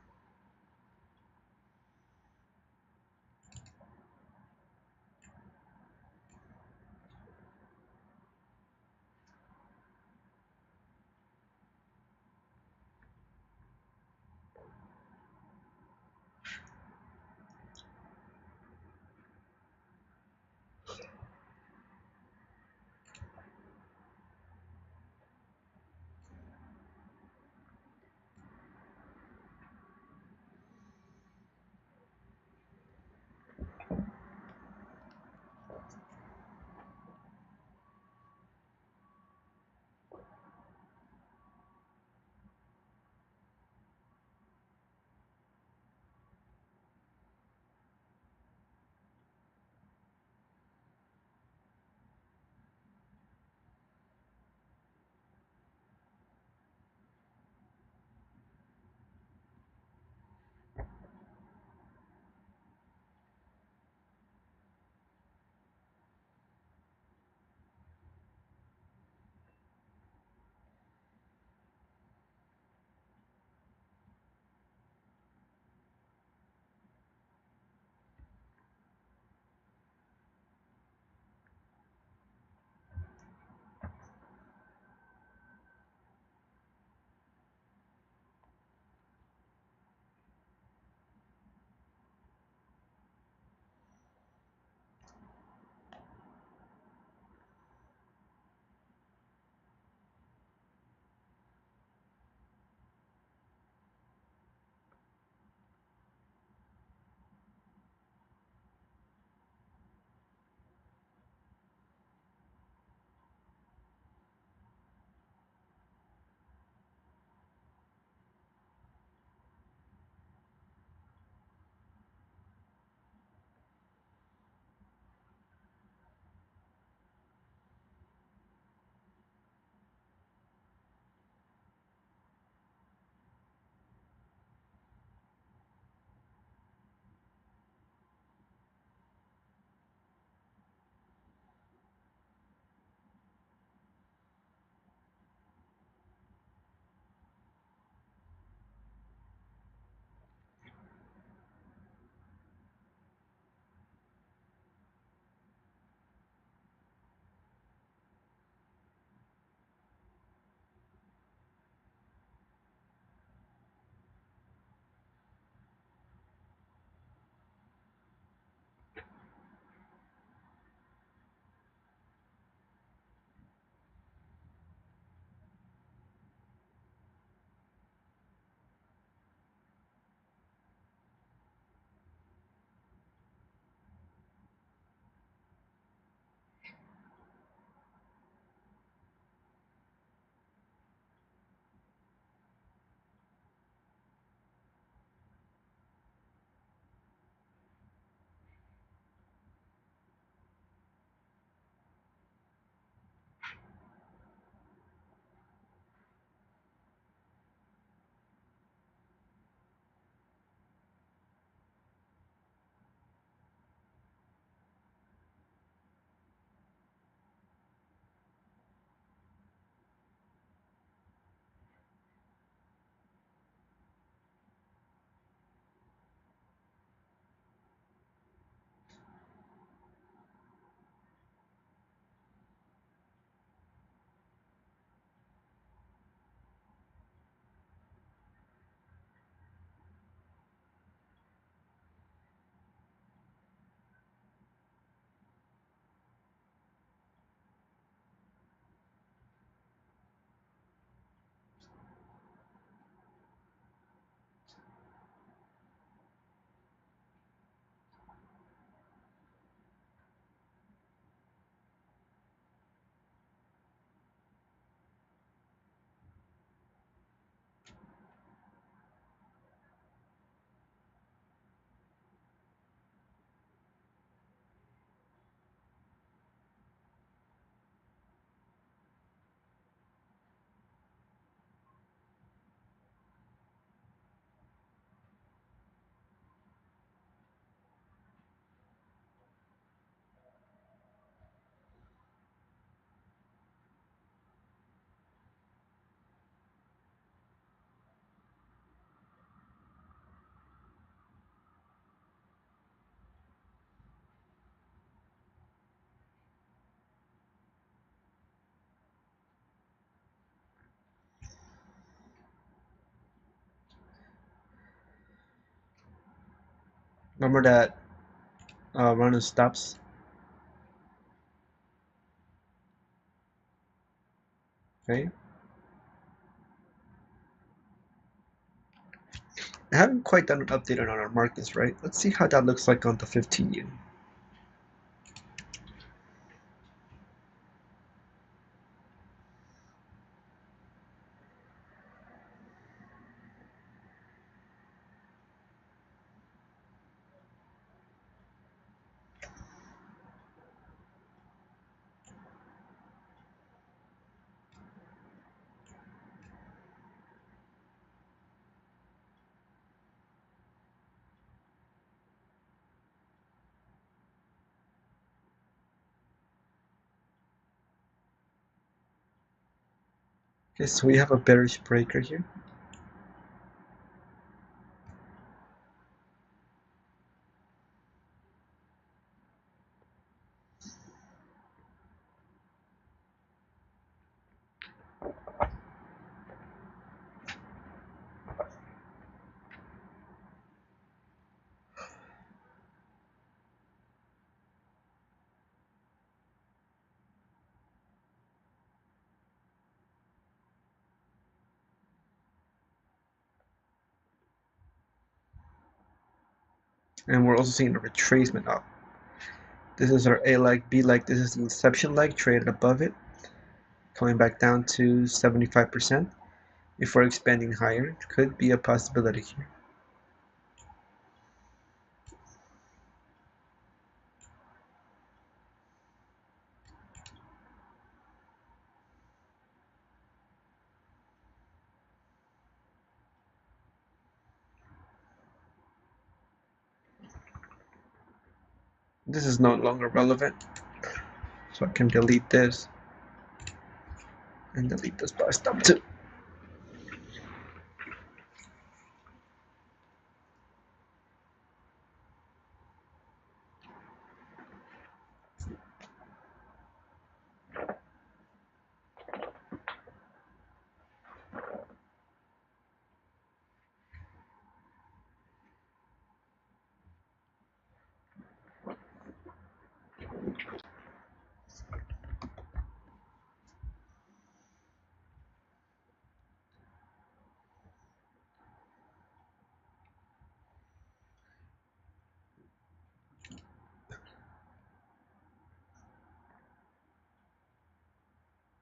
Remember that run and stops? Okay. I haven't quite done an update on our markets, right? Let's see how that looks like on the 15 year. Okay, so we have a bearish breaker here. And we're also seeing a retracement up. This is our A leg, B leg. This is the inception leg, traded above it, coming back down to 75%. If we're expanding higher, it could be a possibility here. This is no longer relevant, so I can delete this and delete this bar stop too.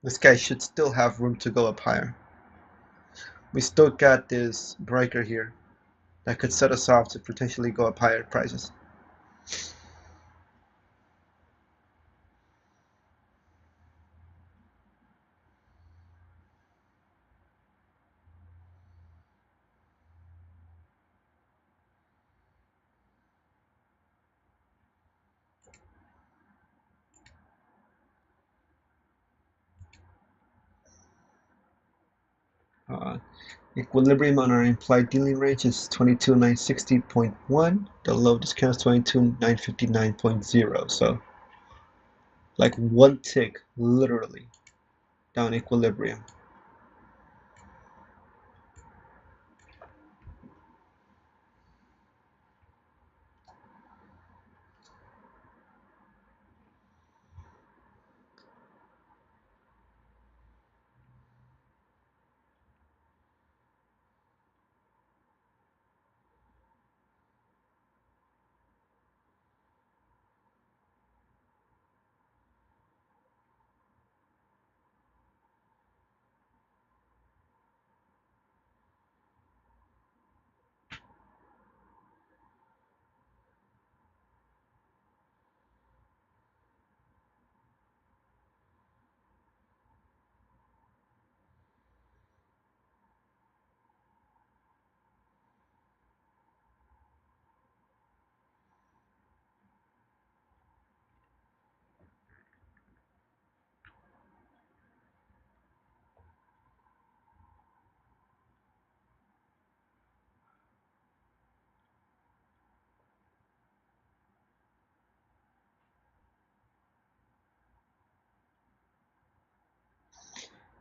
This guy should still have room to go up higher. We still got this breaker here that could set us off to potentially go up higher prices. Equilibrium on our implied dealing range is 22,960.1. The low discount is 22,959.0. So, like one tick, literally, down equilibrium.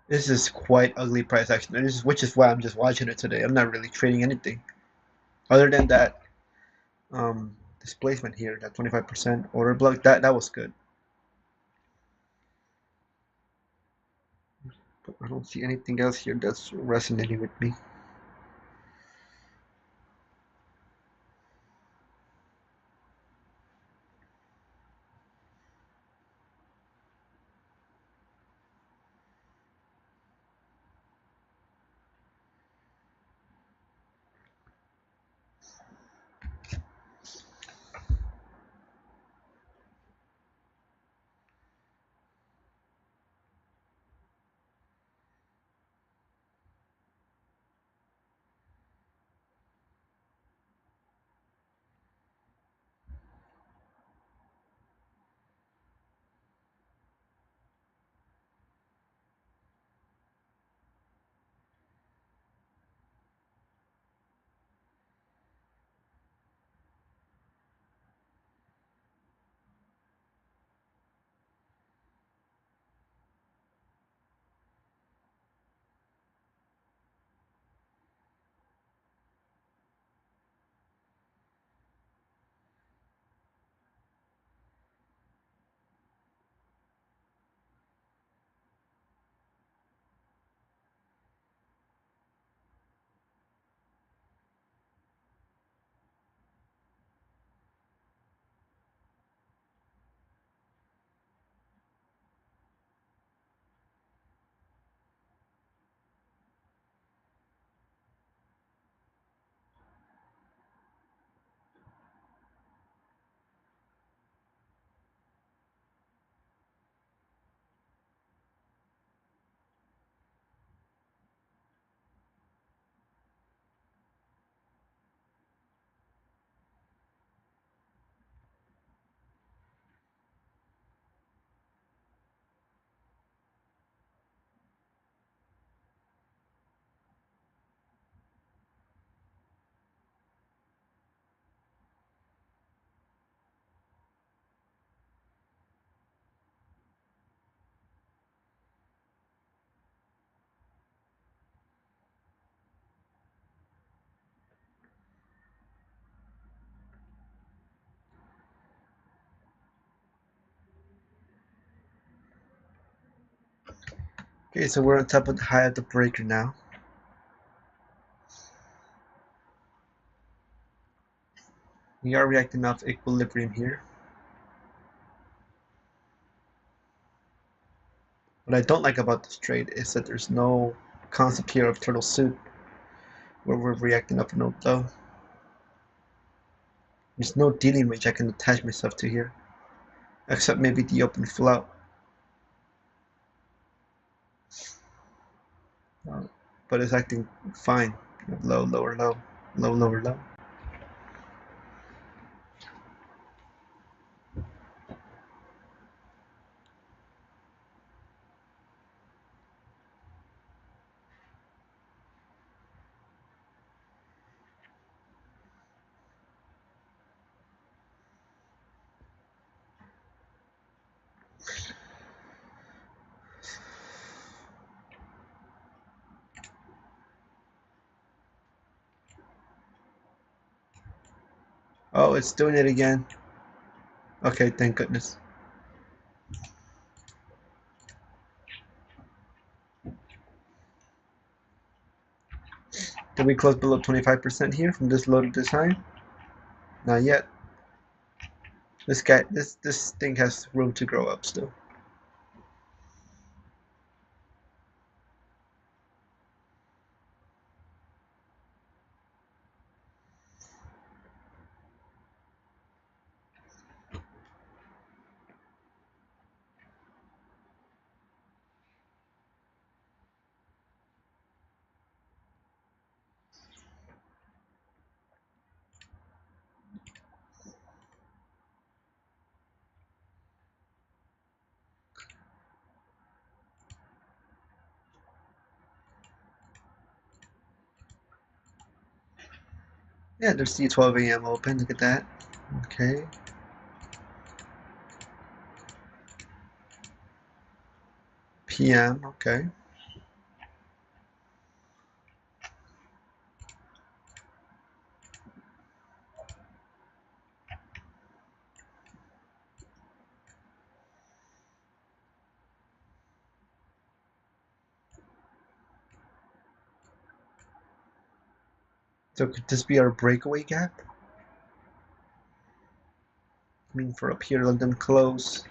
This is quite ugly price action, which is why I'm just watching it today. I'm not really trading anything other than that displacement here, that 25% order block, that was good. But I don't see anything else here that's resonating with me. Okay, so we're on top of the high of the breaker now. We are reacting off equilibrium here. What I don't like about this trade is that there's no concept here of turtle soup where we're reacting up and low. There's no dealing range I can attach myself to here, except maybe the open flow. But it's acting fine. Low, lower, low, low, lower, low. Oh, it's doing it again. Okay, thank goodness. Did we close below 25% here from this low to this high? Not yet. This thing has room to grow up still. Yeah, there's the 12 a.m. open. Look at that. Okay. PM. Okay. So could this be our breakaway gap? I mean, for up here, let them close.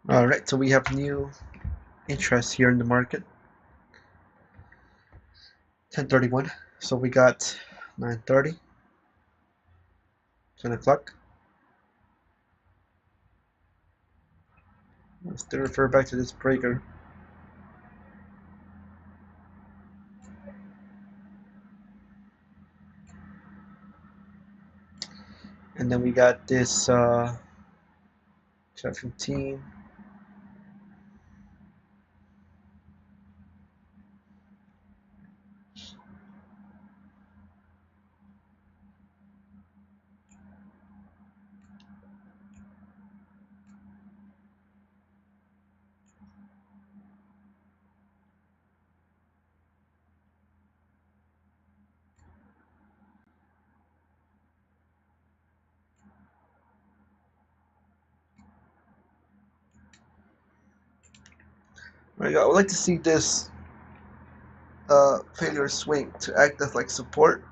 All right, so we have new interest here in the market. 10:31. So we got 9:30, 10 o'clock. Let's still refer back to this breaker. And then we got this 17. Right, I would like to see this failure swing to act as like support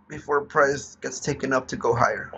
before price gets taken up to go higher.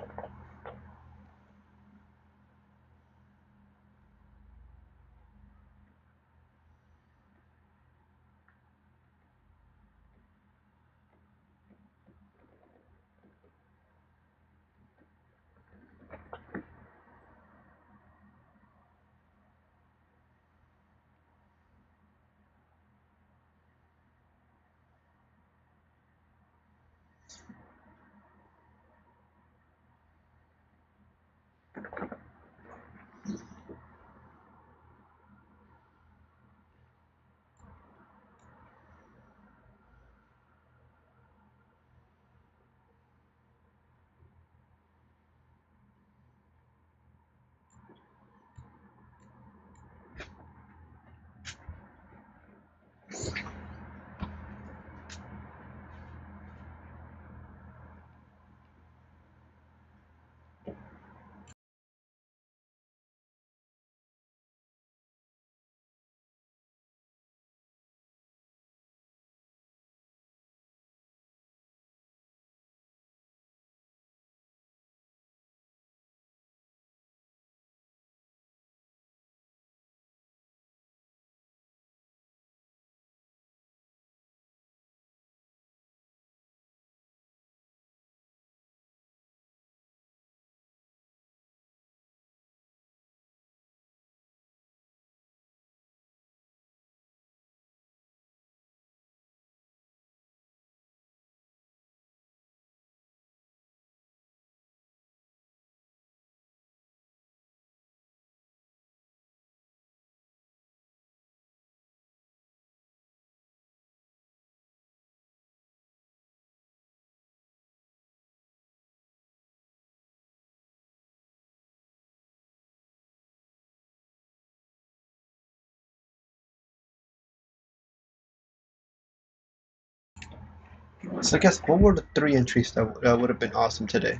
So I guess what were the three entries that would have been awesome today?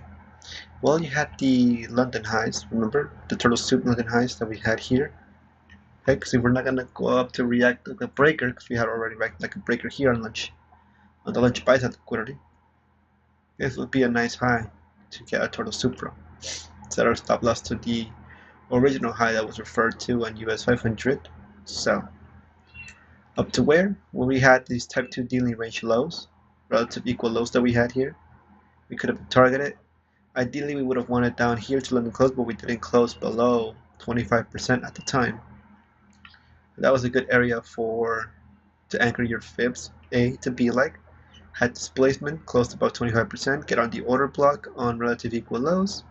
Well, you had the London highs, remember? The turtle soup London highs that we had here. Okay, because we're not gonna go up to react like a breaker, because we had already reacted like a breaker here on the lunch buys at liquidity. This would be a nice high to get a turtle soup from. Set our stop loss to the original high that was referred to on US 500. So, up to where? Well, we had these type 2 dealing range lows, relative equal lows that we had here. We could have targeted. Ideally, we would have wanted down here to London close, but we didn't close below 25% at the time. That was a good area to anchor your fibs, A to B like. Had displacement, closed about 25%, get on the order block on relative equal lows.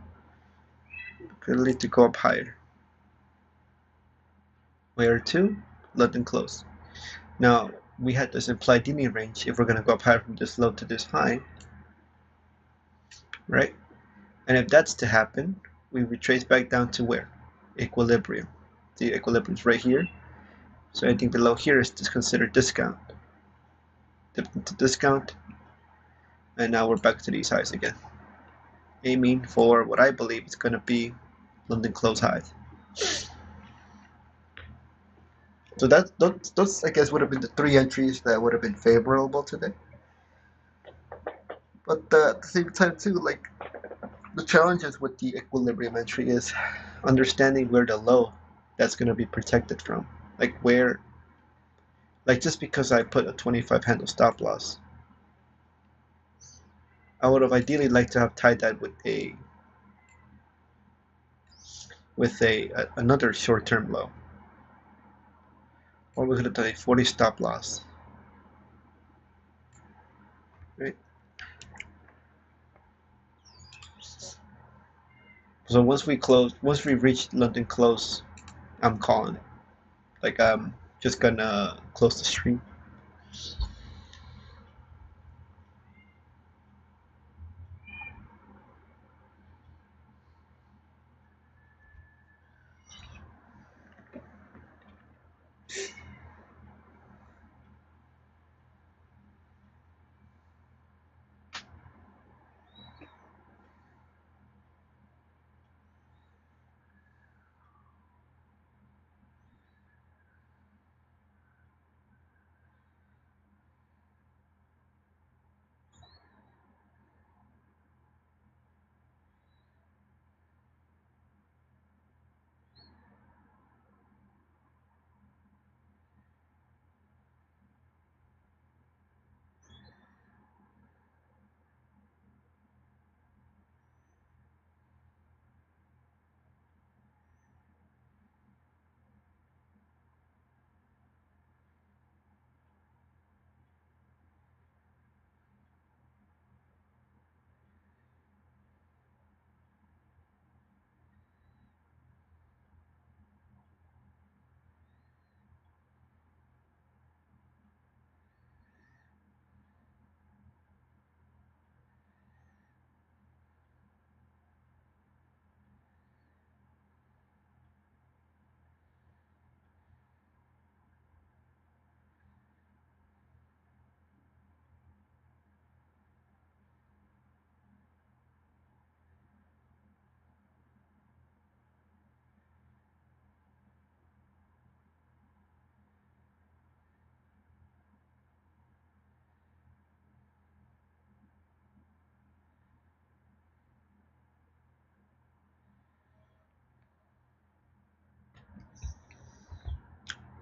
Could lead to go up higher. Layer 2, London close. Now, we had this implied dealing range if we're going to go up higher from this low to this high, right? And if that's to happen, we retrace back down to where? Equilibrium. The equilibrium is right here. So anything below here is considered discount. Dipped into discount, and now we're back to these highs again. Aiming for what I believe is going to be London close highs. So those I guess would have been the three entries that would have been favorable today. But at the same time too, like the challenges with the equilibrium entry is understanding where the low that's going to be protected from. Like where, like just because I put a 25 handle stop loss, I would have ideally liked to have tied that with another short-term low. Or we could have done a 40 stop loss. Right? So once we reach London close, I'm calling it. Like I'm just gonna close the stream.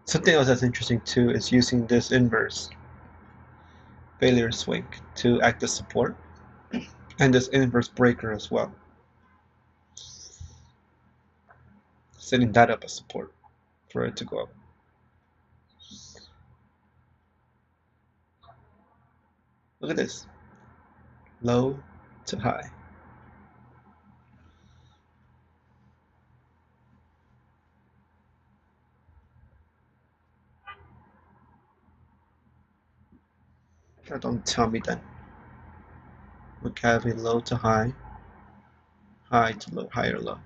Something else that's interesting too is using this inverse failure swing to act as support, and this inverse breaker as well, setting that up as support for it to go up. Look at this, low to high. Don't tell me then. Look at a low to high, high to low, higher low.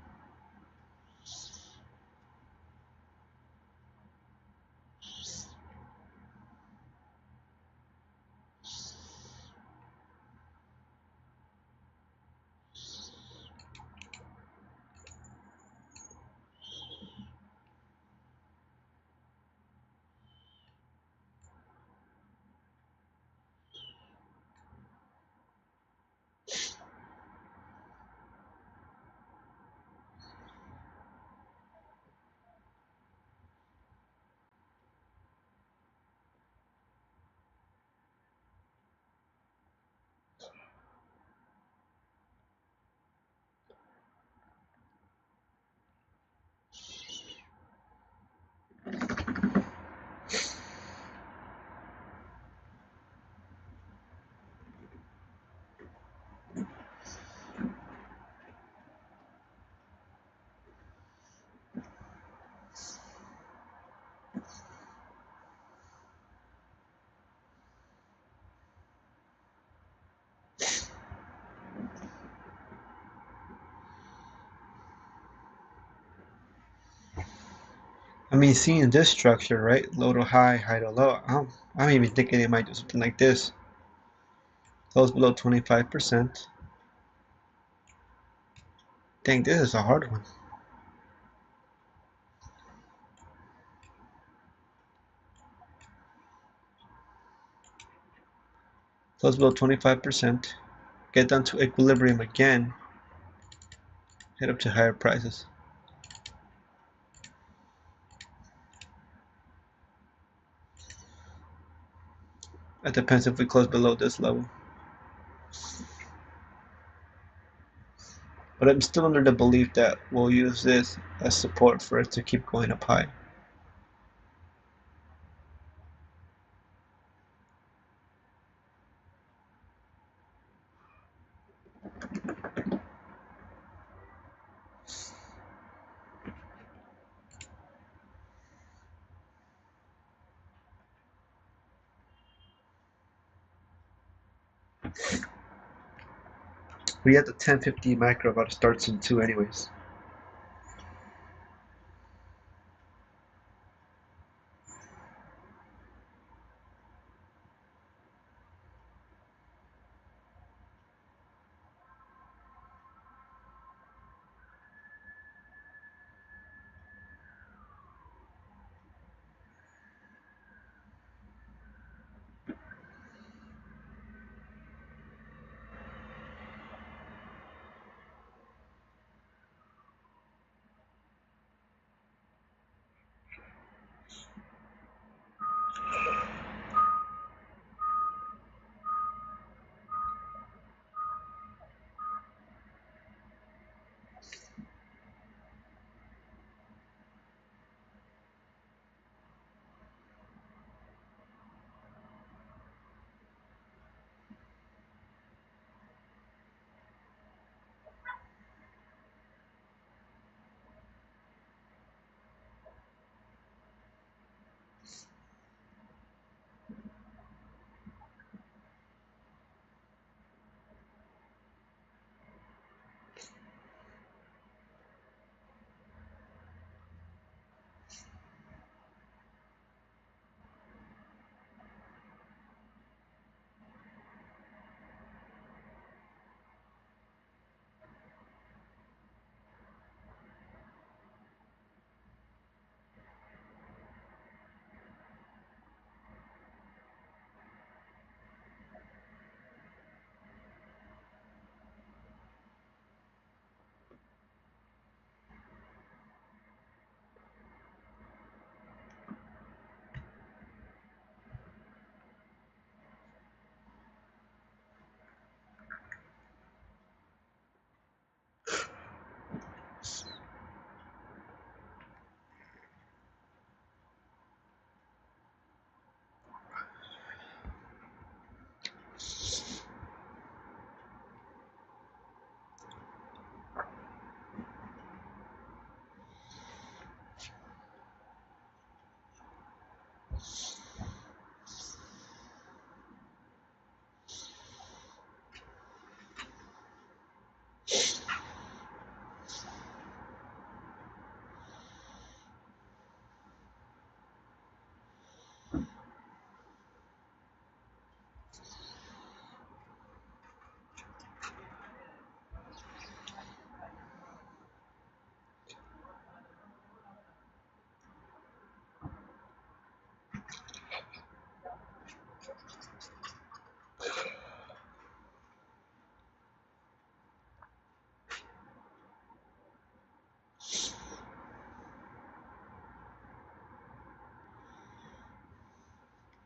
mean, seeing this structure, right? Low to high, high to low, I'm even thinking they might do something like this. Close below 25%. Dang, this is a hard one. Close below 25%. Get down to equilibrium again. Head up to higher prices. That depends if we close below this level. But I'm still under the belief that we'll use this as support for it to keep going up high. We have the 1050 macro about to start soon too anyways.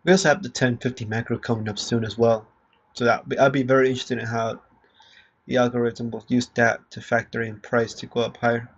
We also have the 1050 macro coming up soon as well. So I'd be very interested in how the algorithm will use that to factor in price to go up higher.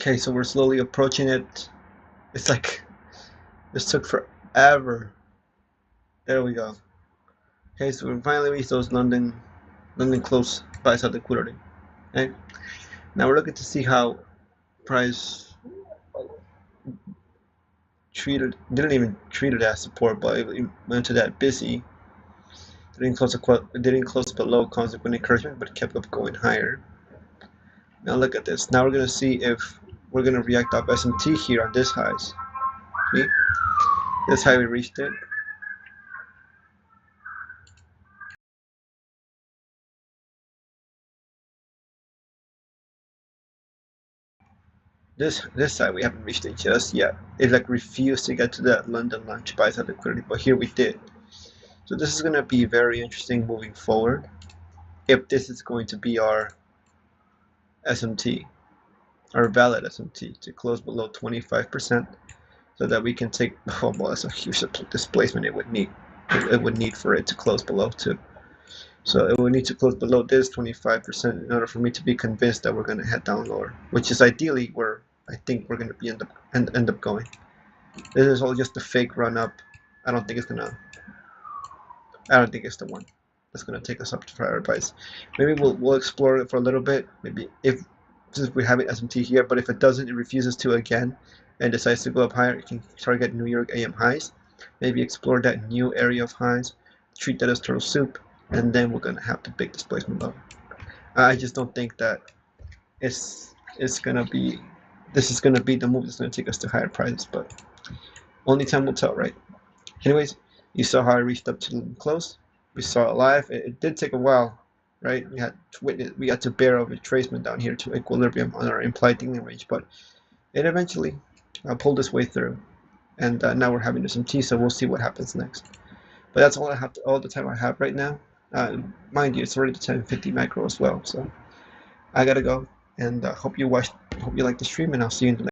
Okay, so we're slowly approaching it. It's like this took forever. There we go. Okay, so we finally reached those London close buy side liquidity. Okay, now we're looking to see how price didn't even treat it as support, but it went to that busy. Didn't close below consequent encouragement, but kept up going higher. Now look at this. Now we're gonna see if we're gonna react off SMT here on this highs. See, this high we reached it. This side we haven't reached it just yet. It like refused to get to that London launch buy side liquidity, but here we did. So this is gonna be very interesting moving forward. If this is going to be our SMT, our valid SMT to close below 25%, so that we can take. Oh well, that's a huge displacement it would need. It would need for it to close below too. So it would need to close below this 25% in order for me to be convinced that we're going to head down lower, which is ideally where I think we're going to be end up going. This is all just a fake run up. I don't think it's the one that's gonna take us up to higher price. Maybe we'll explore it for a little bit. Maybe if since we have an SMT here, but if it doesn't, it refuses to again, and decides to go up higher, it can target New York AM highs. Maybe explore that new area of highs, treat that as turtle soup, and then we're gonna have the big displacement level. I just don't think that it's gonna be. This is gonna be the move that's gonna take us to higher prices, but only time will tell, right? Anyways, you saw how I reached up to close. We saw it live. It did take a while, right? We had to bear a retracement down here to equilibrium on our implied thinking range, but it eventually pulled its way through. And now we're having some tea, so we'll see what happens next. But that's all the time I have right now. Mind you, it's already the 10:50 macro as well, so I gotta go. And hope you like the stream, and I'll see you in the next.